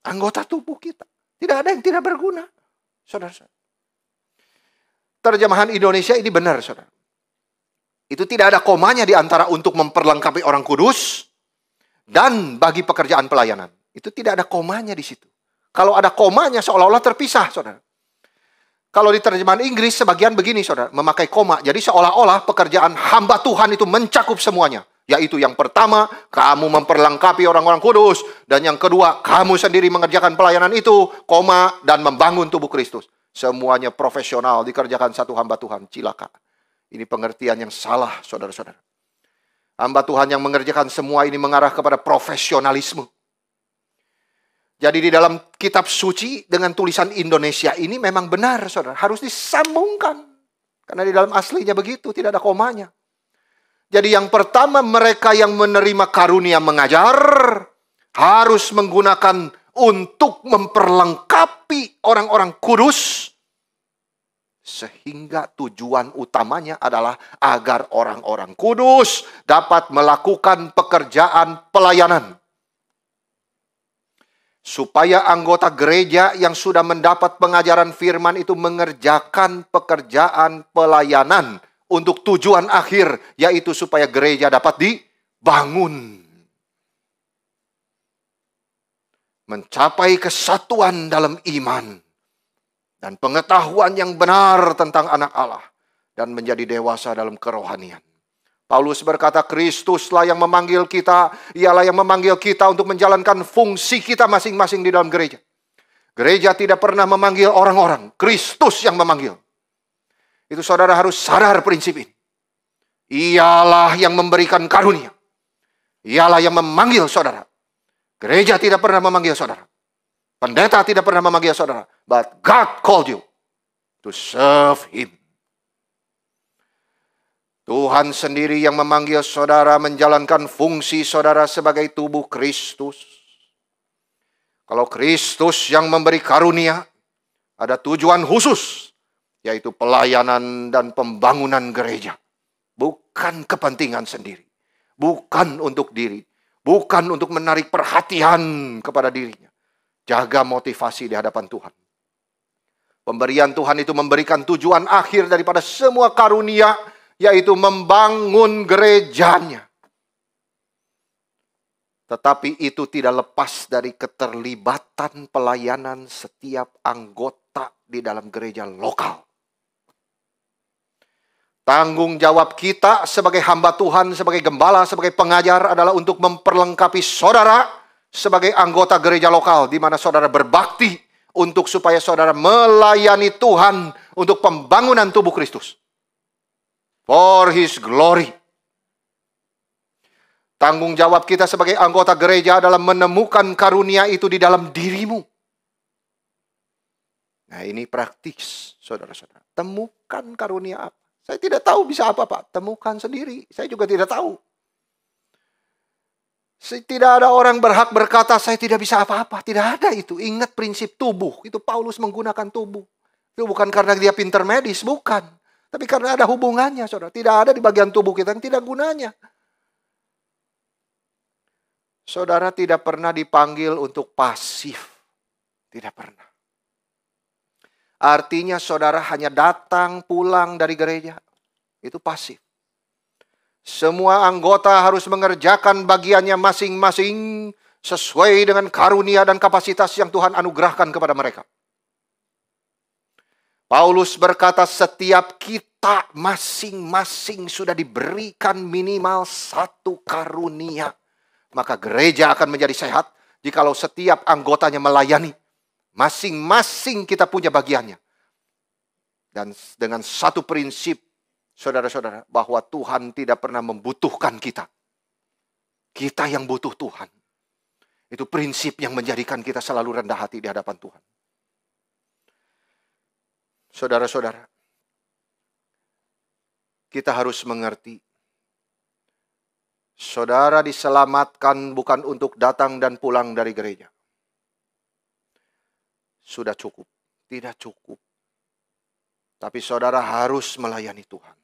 anggota tubuh kita. Tidak ada yang tidak berguna, saudara-saudara. Terjemahan Indonesia ini benar, saudara. Itu tidak ada komanya di antara untuk memperlengkapi orang kudus dan bagi pekerjaan pelayanan. Itu tidak ada komanya di situ. Kalau ada komanya seolah-olah terpisah, saudara. Kalau di terjemahan Inggris sebagian begini, saudara, memakai koma. Jadi seolah-olah pekerjaan hamba Tuhan itu mencakup semuanya. Yaitu yang pertama, kamu memperlengkapi orang-orang kudus. Dan yang kedua, kamu sendiri mengerjakan pelayanan itu, koma, dan membangun tubuh Kristus. Semuanya profesional dikerjakan satu hamba Tuhan, cilaka. Ini pengertian yang salah, saudara-saudara. Hamba Tuhan yang mengerjakan semua ini mengarah kepada profesionalisme. Jadi di dalam kitab suci dengan tulisan Indonesia ini memang benar, saudara. Harus disambungkan. Karena di dalam aslinya begitu, tidak ada komanya. Jadi yang pertama, mereka yang menerima karunia mengajar harus menggunakan untuk memperlengkapi orang-orang kudus. Sehingga tujuan utamanya adalah agar orang-orang kudus dapat melakukan pekerjaan pelayanan. Supaya anggota gereja yang sudah mendapat pengajaran firman itu mengerjakan pekerjaan pelayanan untuk tujuan akhir, yaitu supaya gereja dapat dibangun. Mencapai kesatuan dalam iman dan pengetahuan yang benar tentang anak Allah, dan menjadi dewasa dalam kerohanian. Paulus berkata, Kristuslah yang memanggil kita, ialah yang memanggil kita untuk menjalankan fungsi kita masing-masing di dalam gereja. Gereja tidak pernah memanggil orang-orang, Kristus yang memanggil. Itu saudara harus sadar prinsip ini. Ialah yang memberikan karunia. Ialah yang memanggil saudara. Gereja tidak pernah memanggil saudara. Pendeta tidak pernah memanggil saudara. But God called you to serve Him. Tuhan sendiri yang memanggil saudara menjalankan fungsi saudara sebagai tubuh Kristus. Kalau Kristus yang memberi karunia, ada tujuan khusus, yaitu pelayanan dan pembangunan gereja. Bukan kepentingan sendiri. Bukan untuk diri. Bukan untuk menarik perhatian kepada dirinya. Jaga motivasi di hadapan Tuhan. Pemberian Tuhan itu memberikan tujuan akhir daripada semua karunia, yaitu membangun gerejanya. Tetapi itu tidak lepas dari keterlibatan pelayanan setiap anggota di dalam gereja lokal. Tanggung jawab kita sebagai hamba Tuhan, sebagai gembala, sebagai pengajar adalah untuk memperlengkapi saudara sebagai anggota gereja lokal, di mana saudara berbakti untuk supaya saudara melayani Tuhan untuk pembangunan tubuh Kristus. For His glory. Tanggung jawab kita sebagai anggota gereja adalah menemukan karunia itu di dalam dirimu. Nah, ini praktis, saudara-saudara. Temukan karunia apa. Saya tidak tahu bisa apa, Pak. Temukan sendiri. Saya juga tidak tahu. Tidak ada orang berhak berkata, saya tidak bisa apa-apa. Tidak ada itu. Ingat prinsip tubuh. Itu Paulus menggunakan tubuh. Itu bukan karena dia pinter medis, bukan. Tapi karena ada hubungannya, saudara. Tidak ada di bagian tubuh kita yang tidak gunanya. Saudara tidak pernah dipanggil untuk pasif. Tidak pernah. Artinya saudara hanya datang pulang dari gereja. Itu pasif. Semua anggota harus mengerjakan bagiannya masing-masing sesuai dengan karunia dan kapasitas yang Tuhan anugerahkan kepada mereka. Paulus berkata, setiap kita masing-masing sudah diberikan minimal satu karunia. Maka gereja akan menjadi sehat jikalau setiap anggotanya melayani. Masing-masing kita punya bagiannya. Dan dengan satu prinsip, saudara-saudara, bahwa Tuhan tidak pernah membutuhkan kita. Kita yang butuh Tuhan. Itu prinsip yang menjadikan kita selalu rendah hati di hadapan Tuhan. Saudara-saudara, kita harus mengerti, saudara diselamatkan bukan untuk datang dan pulang dari gereja. Sudah cukup, tidak cukup. Tapi saudara harus melayani Tuhan.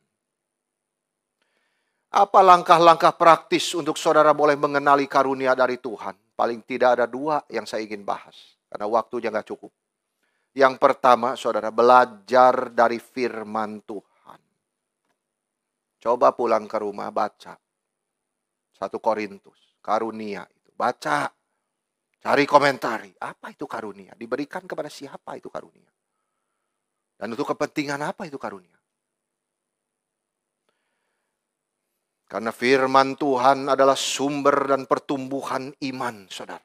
Apa langkah-langkah praktis untuk saudara boleh mengenali karunia dari Tuhan? Paling tidak ada dua yang saya ingin bahas, karena waktunya nggak cukup. Yang pertama, saudara, belajar dari firman Tuhan. Coba pulang ke rumah, baca 1 Korintus, karunia itu. Baca, cari komentari. Apa itu karunia? Diberikan kepada siapa itu karunia? Dan untuk kepentingan apa itu karunia? Karena firman Tuhan adalah sumber dan pertumbuhan iman, saudara.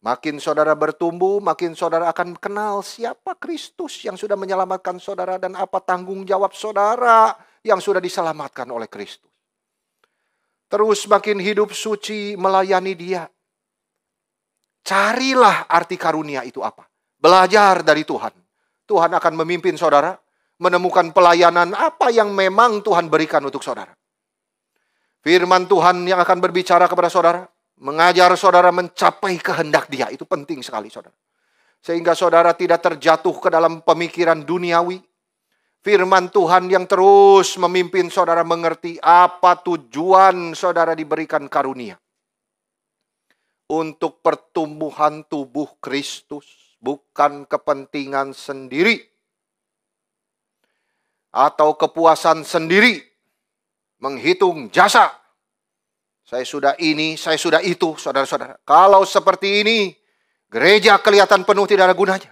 Makin saudara bertumbuh, makin saudara akan kenal siapa Kristus yang sudah menyelamatkan saudara dan apa tanggung jawab saudara yang sudah diselamatkan oleh Kristus. Terus makin hidup suci melayani Dia. Carilah arti karunia itu apa. Belajar dari Tuhan. Tuhan akan memimpin saudara menemukan pelayanan apa yang memang Tuhan berikan untuk saudara. Firman Tuhan yang akan berbicara kepada saudara. Mengajar saudara mencapai kehendak Dia. Itu penting sekali, saudara. Sehingga saudara tidak terjatuh ke dalam pemikiran duniawi. Firman Tuhan yang terus memimpin saudara mengerti apa tujuan saudara diberikan karunia. Untuk pertumbuhan tubuh Kristus. Bukan kepentingan sendiri. atau kepuasan sendiri, menghitung jasa. Saya sudah ini, saya sudah itu, saudara-saudara. Kalau seperti ini, gereja kelihatan penuh, tidak ada gunanya.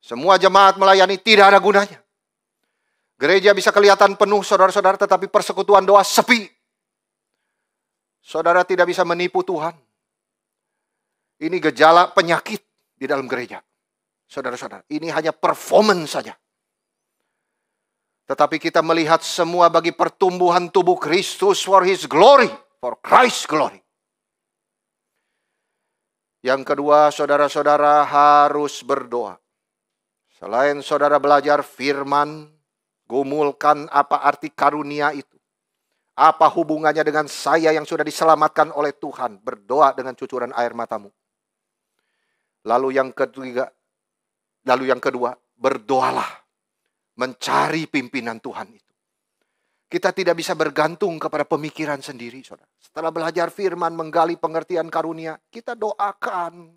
Semua jemaat melayani, tidak ada gunanya. Gereja bisa kelihatan penuh, saudara-saudara, tetapi persekutuan doa sepi. Saudara tidak bisa menipu Tuhan. Ini gejala penyakit di dalam gereja. Saudara-saudara, ini hanya performance saja. Tetapi kita melihat semua bagi pertumbuhan tubuh Kristus for His glory, for Christ's glory. Yang kedua, saudara-saudara harus berdoa. Selain saudara belajar firman, gumulkan apa arti karunia itu. Apa hubungannya dengan saya yang sudah diselamatkan oleh Tuhan. Berdoa dengan cucuran air matamu. Lalu yang kedua, berdoalah. Mencari pimpinan Tuhan itu. Kita tidak bisa bergantung kepada pemikiran sendiri, saudara. Setelah belajar firman, menggali pengertian karunia, kita doakan.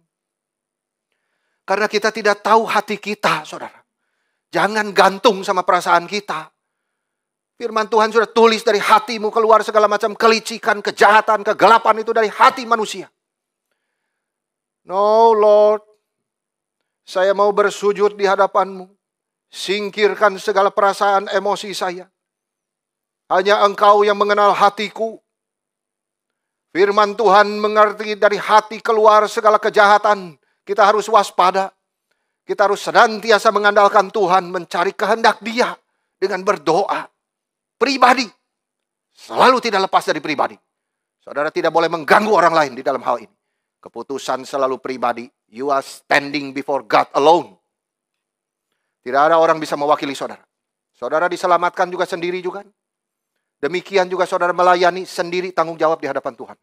Karena kita tidak tahu hati kita, saudara. Jangan gantung sama perasaan kita. Firman Tuhan sudah tulis, dari hatimu keluar segala macam kelicikan, kejahatan, kegelapan, itu dari hati manusia. No Lord, saya mau bersujud di hadapanmu. Singkirkan segala perasaan emosi saya. Hanya Engkau yang mengenal hatiku. Firman Tuhan mengerti dari hati keluar segala kejahatan. Kita harus waspada. Kita harus senantiasa mengandalkan Tuhan, mencari kehendak Dia dengan berdoa. Pribadi. Selalu tidak lepas dari pribadi. Saudara tidak boleh mengganggu orang lain di dalam hal ini. Keputusan selalu pribadi. You are standing before God alone. Tidak ada orang bisa mewakili saudara. Saudara diselamatkan juga sendiri juga. Demikian juga saudara melayani sendiri, tanggung jawab di hadapan Tuhan.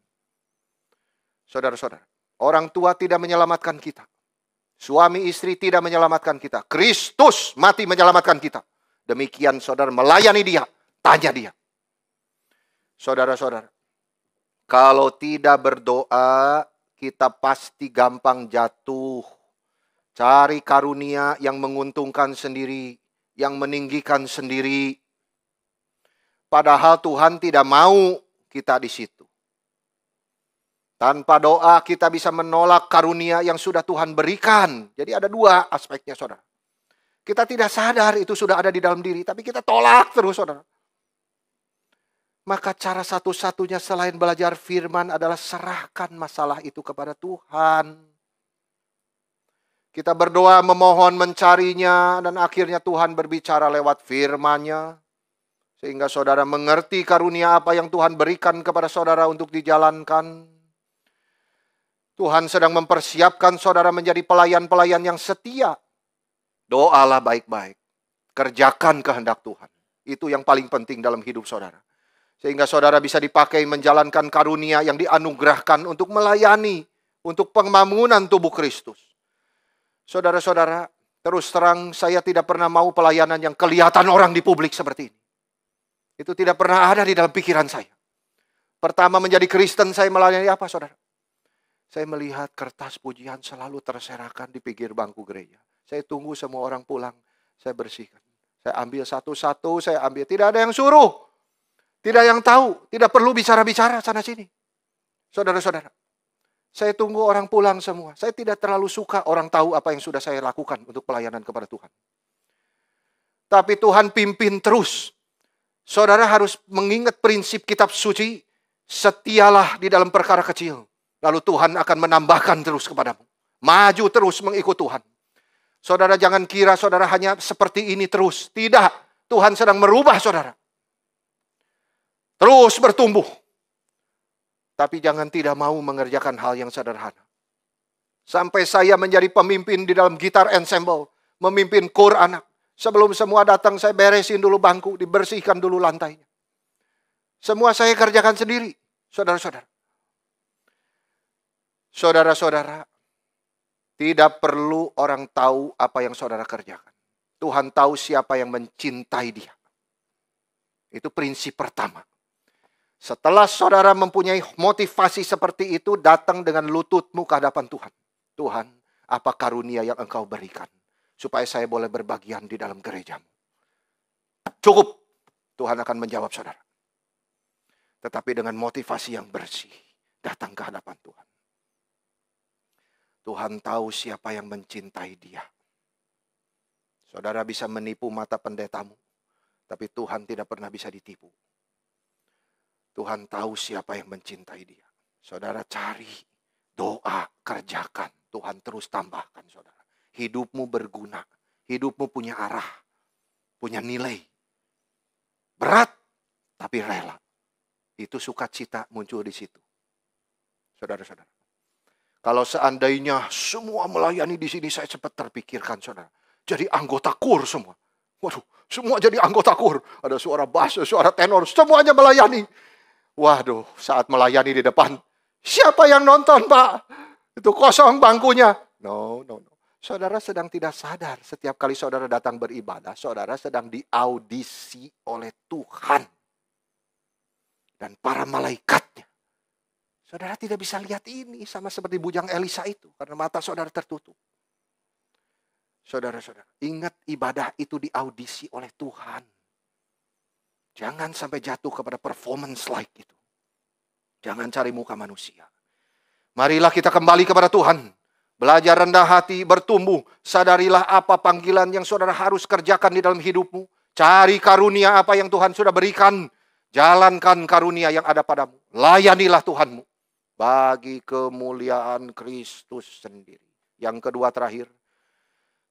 Saudara-saudara, orang tua tidak menyelamatkan kita. Suami istri tidak menyelamatkan kita. Kristus mati menyelamatkan kita. Demikian saudara melayani Dia, tanya Dia. Saudara-saudara, kalau tidak berdoa, kita pasti gampang jatuh. Cari karunia yang menguntungkan sendiri, yang meninggikan sendiri. Padahal Tuhan tidak mau kita di situ. Tanpa doa kita bisa menolak karunia yang sudah Tuhan berikan. Jadi ada dua aspeknya, saudara. Kita tidak sadar itu sudah ada di dalam diri, tapi kita tolak terus, saudara. Maka cara satu-satunya selain belajar firman adalah serahkan masalah itu kepada Tuhan. Kita berdoa, memohon, mencarinya, dan akhirnya Tuhan berbicara lewat firman-Nya. Sehingga saudara mengerti karunia apa yang Tuhan berikan kepada saudara untuk dijalankan. Tuhan sedang mempersiapkan saudara menjadi pelayan-pelayan yang setia. Doalah baik-baik. Kerjakan kehendak Tuhan. Itu yang paling penting dalam hidup saudara. Sehingga saudara bisa dipakai menjalankan karunia yang dianugerahkan untuk melayani, untuk pembangunan tubuh Kristus. Saudara-saudara, terus terang saya tidak pernah mau pelayanan yang kelihatan orang di publik seperti ini. Itu tidak pernah ada di dalam pikiran saya. Pertama menjadi Kristen saya melayani apa, saudara? Saya melihat kertas pujian selalu terserakan di pinggir bangku gereja. Saya tunggu semua orang pulang, saya bersihkan. Saya ambil satu-satu, saya ambil. Tidak ada yang suruh. Tidak yang tahu. Tidak perlu bicara-bicara sana-sini. Saudara-saudara. Saya tunggu orang pulang semua. Saya tidak terlalu suka orang tahu apa yang sudah saya lakukan untuk pelayanan kepada Tuhan. Tapi Tuhan pimpin terus. Saudara harus mengingat prinsip kitab suci. Setialah di dalam perkara kecil. Lalu Tuhan akan menambahkan terus kepadamu. Maju terus mengikut Tuhan. Saudara jangan kira saudara hanya seperti ini terus. Tidak. Tuhan sedang merubah saudara. Terus bertumbuh. Tapi jangan tidak mau mengerjakan hal yang sederhana. Sampai saya menjadi pemimpin di dalam gitar ensemble. Memimpin kor anak. Sebelum semua datang saya beresin dulu bangku. Dibersihkan dulu lantainya. Semua saya kerjakan sendiri. Saudara-saudara. Saudara-saudara. Tidak perlu orang tahu apa yang saudara kerjakan. Tuhan tahu siapa yang mencintai dia. Itu prinsip pertama. Setelah saudara mempunyai motivasi seperti itu, datang dengan lututmu ke hadapan Tuhan. Tuhan, apa karunia yang Engkau berikan, supaya saya boleh berbagian di dalam gerejamu. cukup. Tuhan akan menjawab saudara. Tetapi dengan motivasi yang bersih, datang ke hadapan Tuhan. Tuhan tahu siapa yang mencintai dia. Saudara bisa menipu mata pendetamu, tapi Tuhan tidak pernah bisa ditipu. Tuhan tahu siapa yang mencintai dia. Saudara cari, doa, kerjakan. Tuhan terus tambahkan saudara. Hidupmu berguna. Hidupmu punya arah. Punya nilai. Berat, tapi rela. Itu sukacita muncul di situ. Saudara-saudara. Kalau seandainya semua melayani di sini, saya cepat terpikirkan saudara. Jadi anggota kur semua. Waduh, semua jadi anggota kur. Ada suara bass, suara tenor, semuanya melayani. Waduh, saat melayani di depan, siapa yang nonton Pak? Itu kosong bangkunya. No. Saudara sedang tidak sadar setiap kali saudara datang beribadah, saudara sedang diaudisi oleh Tuhan. Dan para malaikatnya. Saudara tidak bisa lihat ini sama seperti bujang Elisa itu. Karena mata saudara tertutup. Saudara-saudara, ingat ibadah itu diaudisi oleh Tuhan. Jangan sampai jatuh kepada performance like itu. Jangan cari muka manusia. Marilah kita kembali kepada Tuhan. Belajar rendah hati, bertumbuh. Sadarilah apa panggilan yang saudara harus kerjakan di dalam hidupmu. Cari karunia apa yang Tuhan sudah berikan. Jalankan karunia yang ada padamu. Layanilah Tuhanmu. Bagi kemuliaan Kristus sendiri. Yang kedua terakhir.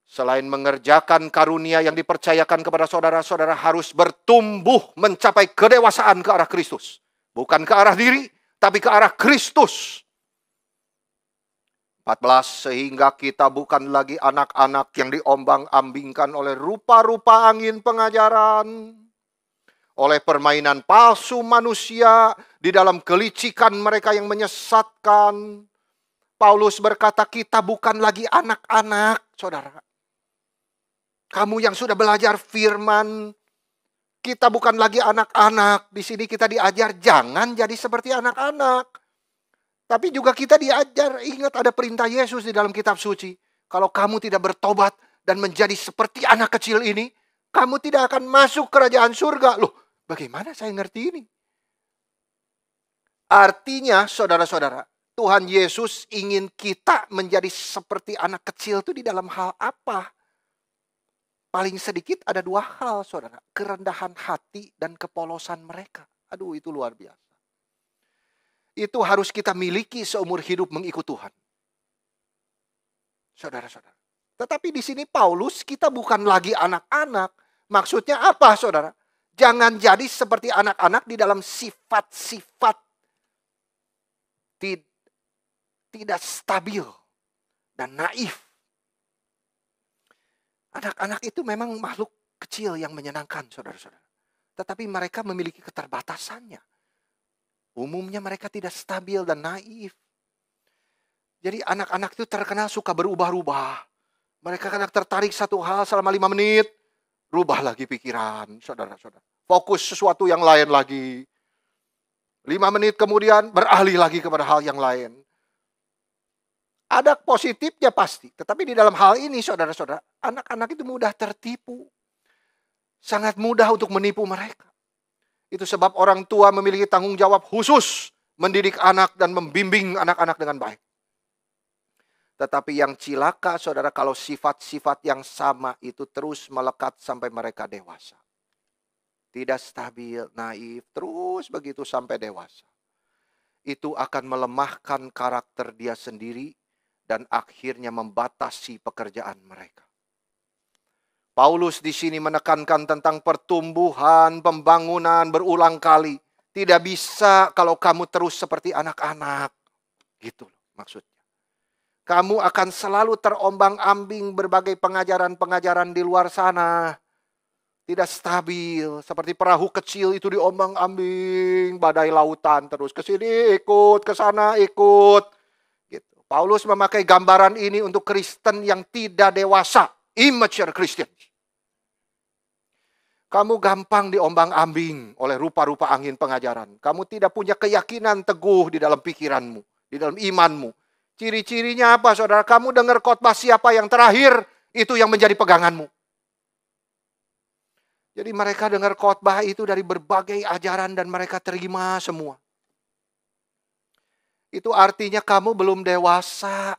Selain mengerjakan karunia yang dipercayakan kepada saudara, saudara harus bertumbuh mencapai kedewasaan ke arah Kristus. Bukan ke arah diri, tapi ke arah Kristus. 14, sehingga kita bukan lagi anak-anak yang diombang-ambingkan oleh rupa-rupa angin pengajaran. Oleh permainan palsu manusia di dalam kelicikan mereka yang menyesatkan. Paulus berkata kita bukan lagi anak-anak, saudara. Kamu yang sudah belajar firman, kita bukan lagi anak-anak. Di sini kita diajar jangan jadi seperti anak-anak. Tapi juga kita diajar, ingat ada perintah Yesus di dalam kitab suci. Kalau kamu tidak bertobat dan menjadi seperti anak kecil ini, kamu tidak akan masuk kerajaan surga. Loh, bagaimana saya ngerti ini? Artinya, saudara-saudara, Tuhan Yesus ingin kita menjadi seperti anak kecil itu di dalam hal apa? Paling sedikit ada dua hal, saudara. Kerendahan hati dan kepolosan mereka. Aduh, itu luar biasa. Itu harus kita miliki seumur hidup mengikut Tuhan. Saudara-saudara. Tetapi di sini Paulus, kita bukan lagi anak-anak. Maksudnya apa, saudara? Jangan jadi seperti anak-anak di dalam sifat-sifat tidak stabil dan naif. Anak-anak itu memang makhluk kecil yang menyenangkan, saudara-saudara. Tetapi mereka memiliki keterbatasannya. Umumnya mereka tidak stabil dan naif. Jadi anak-anak itu terkenal suka berubah-ubah. Mereka kadang tertarik satu hal selama 5 menit. Rubah lagi pikiran, saudara-saudara. Fokus sesuatu yang lain lagi. 5 menit kemudian beralih lagi kepada hal yang lain. Ada positifnya pasti. Tetapi di dalam hal ini saudara-saudara, anak-anak itu mudah tertipu. Sangat mudah untuk menipu mereka. Itu sebab orang tua memiliki tanggung jawab khusus mendidik anak dan membimbing anak-anak dengan baik. Tetapi yang cilaka saudara kalau sifat-sifat yang sama itu terus melekat sampai mereka dewasa. Tidak stabil, naif, terus begitu sampai dewasa. Itu akan melemahkan karakter dia sendiri dan akhirnya membatasi pekerjaan mereka. Paulus di sini menekankan tentang pertumbuhan, pembangunan berulang kali. Tidak bisa kalau kamu terus seperti anak-anak. Gitu loh maksudnya. Kamu akan selalu terombang-ambing berbagai pengajaran-pengajaran di luar sana. Tidak stabil. Seperti perahu kecil itu diombang-ambing. Badai lautan terus. Ke sini ikut, ke sana ikut. Gitu. Paulus memakai gambaran ini untuk Kristen yang tidak dewasa. Immature Christian. Kamu gampang diombang-ambing oleh rupa-rupa angin pengajaran. Kamu tidak punya keyakinan teguh di dalam pikiranmu. Di dalam imanmu. Ciri-cirinya apa saudara? Kamu dengar khotbah siapa yang terakhir. Itu yang menjadi peganganmu. Jadi mereka dengar khotbah itu dari berbagai ajaran dan mereka terima semua. Itu artinya kamu belum dewasa.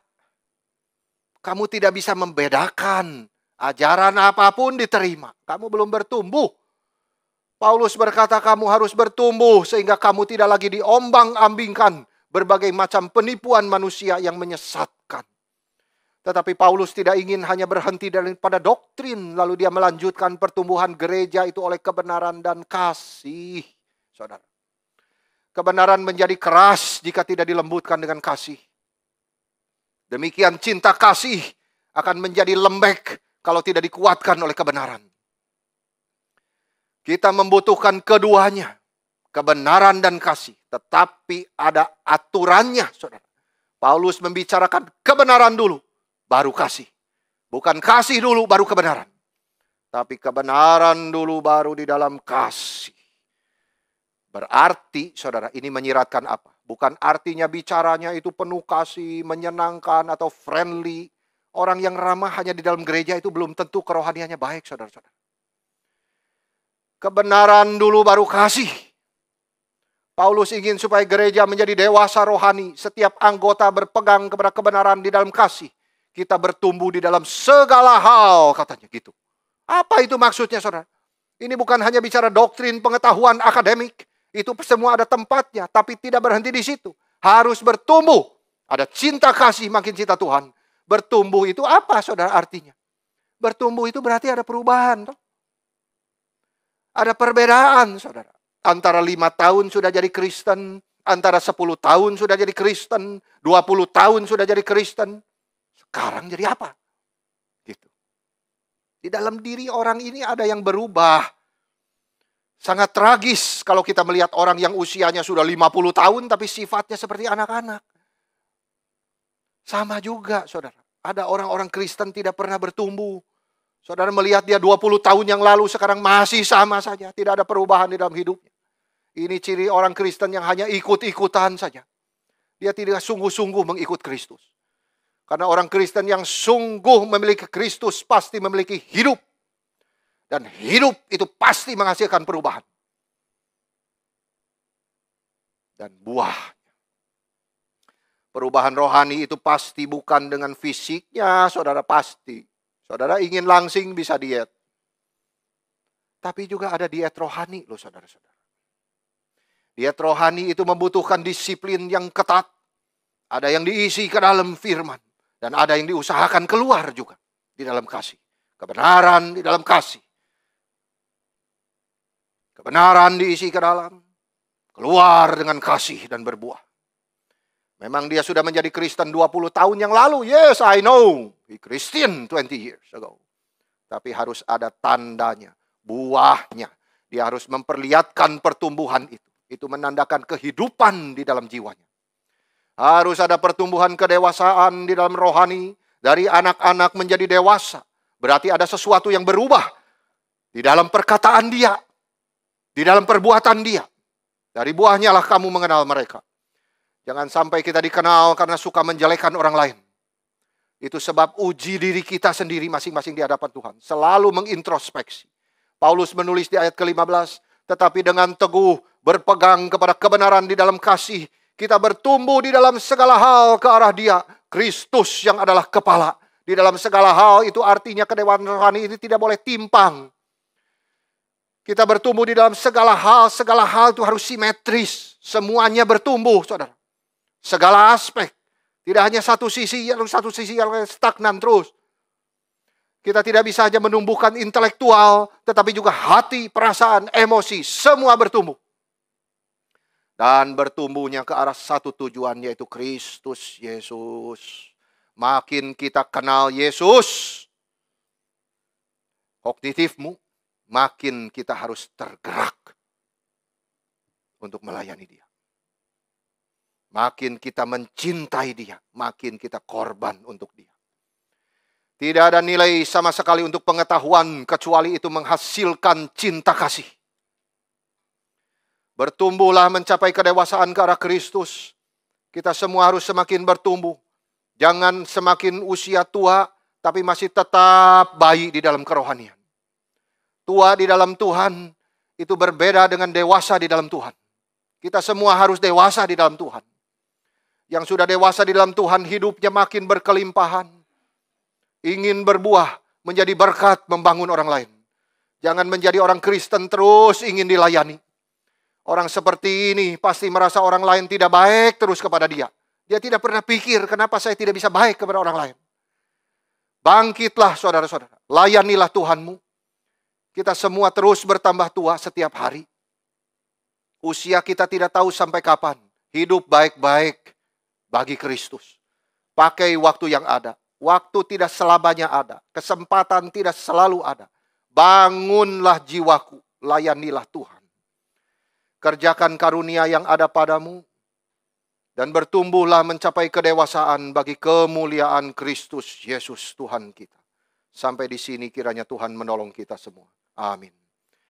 Kamu tidak bisa membedakan. Ajaran apapun diterima. Kamu belum bertumbuh. Paulus berkata kamu harus bertumbuh sehingga kamu tidak lagi diombang-ambingkan berbagai macam penipuan manusia yang menyesatkan. Tetapi Paulus tidak ingin hanya berhenti daripada doktrin, lalu dia melanjutkan pertumbuhan gereja itu oleh kebenaran dan kasih. Saudara, kebenaran menjadi keras jika tidak dilembutkan dengan kasih. Demikian cinta kasih akan menjadi lembek kalau tidak dikuatkan oleh kebenaran. Kita membutuhkan keduanya, kebenaran dan kasih. Tetapi ada aturannya, saudara. Paulus membicarakan kebenaran dulu, baru kasih. Bukan kasih dulu, baru kebenaran. Tapi kebenaran dulu, baru di dalam kasih. Berarti, saudara, ini menyiratkan apa? Bukan artinya bicaranya itu penuh kasih, menyenangkan, atau friendly. Orang yang ramah hanya di dalam gereja itu belum tentu kerohaniannya baik, saudara-saudara. Kebenaran dulu, baru kasih. Paulus ingin supaya gereja menjadi dewasa rohani. Setiap anggota berpegang kepada kebenaran di dalam kasih. Kita bertumbuh di dalam segala hal, katanya gitu. Apa itu maksudnya, saudara? Ini bukan hanya bicara doktrin, pengetahuan akademik. Itu semua ada tempatnya, tapi tidak berhenti di situ. Harus bertumbuh. Ada cinta kasih, makin cinta Tuhan. Bertumbuh itu apa, saudara, artinya? Bertumbuh itu berarti ada perubahan. Toh? Ada perbedaan, saudara. Antara 5 tahun sudah jadi Kristen, antara 10 tahun sudah jadi Kristen, 20 tahun sudah jadi Kristen. Sekarang jadi apa? Gitu. Di dalam diri orang ini ada yang berubah. Sangat tragis kalau kita melihat orang yang usianya sudah 50 tahun tapi sifatnya seperti anak-anak. Sama juga, saudara. Ada orang-orang Kristen tidak pernah bertumbuh. Saudara melihat dia 20 tahun yang lalu sekarang masih sama saja. Tidak ada perubahan di dalam hidupnya. Ini ciri orang Kristen yang hanya ikut-ikutan saja. Dia tidak sungguh-sungguh mengikut Kristus. Karena orang Kristen yang sungguh memiliki Kristus pasti memiliki hidup. Dan hidup itu pasti menghasilkan perubahan. Dan buah. Perubahan rohani itu pasti bukan dengan fisiknya, saudara, pasti. Saudara ingin langsing bisa diet. Tapi juga ada diet rohani loh, saudara-saudara. Diet rohani itu membutuhkan disiplin yang ketat. Ada yang diisi ke dalam firman. Dan ada yang diusahakan keluar juga di dalam kasih. Kebenaran di dalam kasih. Kebenaran diisi ke dalam. Keluar dengan kasih dan berbuah. Memang dia sudah menjadi Kristen 20 tahun yang lalu. Yes, I know. He Christian 20 years ago. Tapi harus ada tandanya. Buahnya. Dia harus memperlihatkan pertumbuhan itu. Itu menandakan kehidupan di dalam jiwanya. Harus ada pertumbuhan kedewasaan di dalam rohani. Dari anak-anak menjadi dewasa. Berarti ada sesuatu yang berubah. Di dalam perkataan dia. Di dalam perbuatan dia. Dari buahnya lah kamu mengenal mereka. Jangan sampai kita dikenal karena suka menjelekan orang lain. Itu sebab uji diri kita sendiri masing-masing di hadapan Tuhan. Selalu mengintrospeksi. Paulus menulis di ayat ke-15. Tetapi dengan teguh berpegang kepada kebenaran di dalam kasih. Kita bertumbuh di dalam segala hal ke arah dia. Kristus yang adalah kepala. Di dalam segala hal itu artinya kedewasaan rohani ini tidak boleh timpang. Kita bertumbuh di dalam segala hal itu harus simetris. Semuanya bertumbuh, saudara. Segala aspek. Tidak hanya satu sisi yang stagnan terus. Kita tidak bisa hanya menumbuhkan intelektual, tetapi juga hati, perasaan, emosi, semua bertumbuh. Dan bertumbuhnya ke arah satu tujuan, yaitu Kristus Yesus. Makin kita kenal Yesus, kognitifmu, makin kita harus tergerak untuk melayani dia. Makin kita mencintai dia, makin kita korban untuk dia. Tidak ada nilai sama sekali untuk pengetahuan, kecuali itu menghasilkan cinta kasih. Bertumbuhlah mencapai kedewasaan ke arah Kristus. Kita semua harus semakin bertumbuh. Jangan semakin usia tua, tapi masih tetap bayi di dalam kerohanian. Tua di dalam Tuhan itu berbeda dengan dewasa di dalam Tuhan. Kita semua harus dewasa di dalam Tuhan. Yang sudah dewasa di dalam Tuhan, hidupnya makin berkelimpahan. Ingin berbuah, menjadi berkat, membangun orang lain. Jangan menjadi orang Kristen terus ingin dilayani. Orang seperti ini pasti merasa orang lain tidak baik terus kepada dia. Dia tidak pernah pikir, kenapa saya tidak bisa baik kepada orang lain. Bangkitlah saudara-saudara, layanilah Tuhanmu. Kita semua terus bertambah tua setiap hari. Usia kita tidak tahu sampai kapan. Hidup baik-baik bagi Kristus. Pakai waktu yang ada. Waktu tidak selamanya ada. Kesempatan tidak selalu ada. Bangunlah jiwaku, layanilah Tuhan. Kerjakan karunia yang ada padamu. Dan bertumbuhlah mencapai kedewasaan bagi kemuliaan Kristus Yesus Tuhan kita. Sampai di sini kiranya Tuhan menolong kita semua. Amin.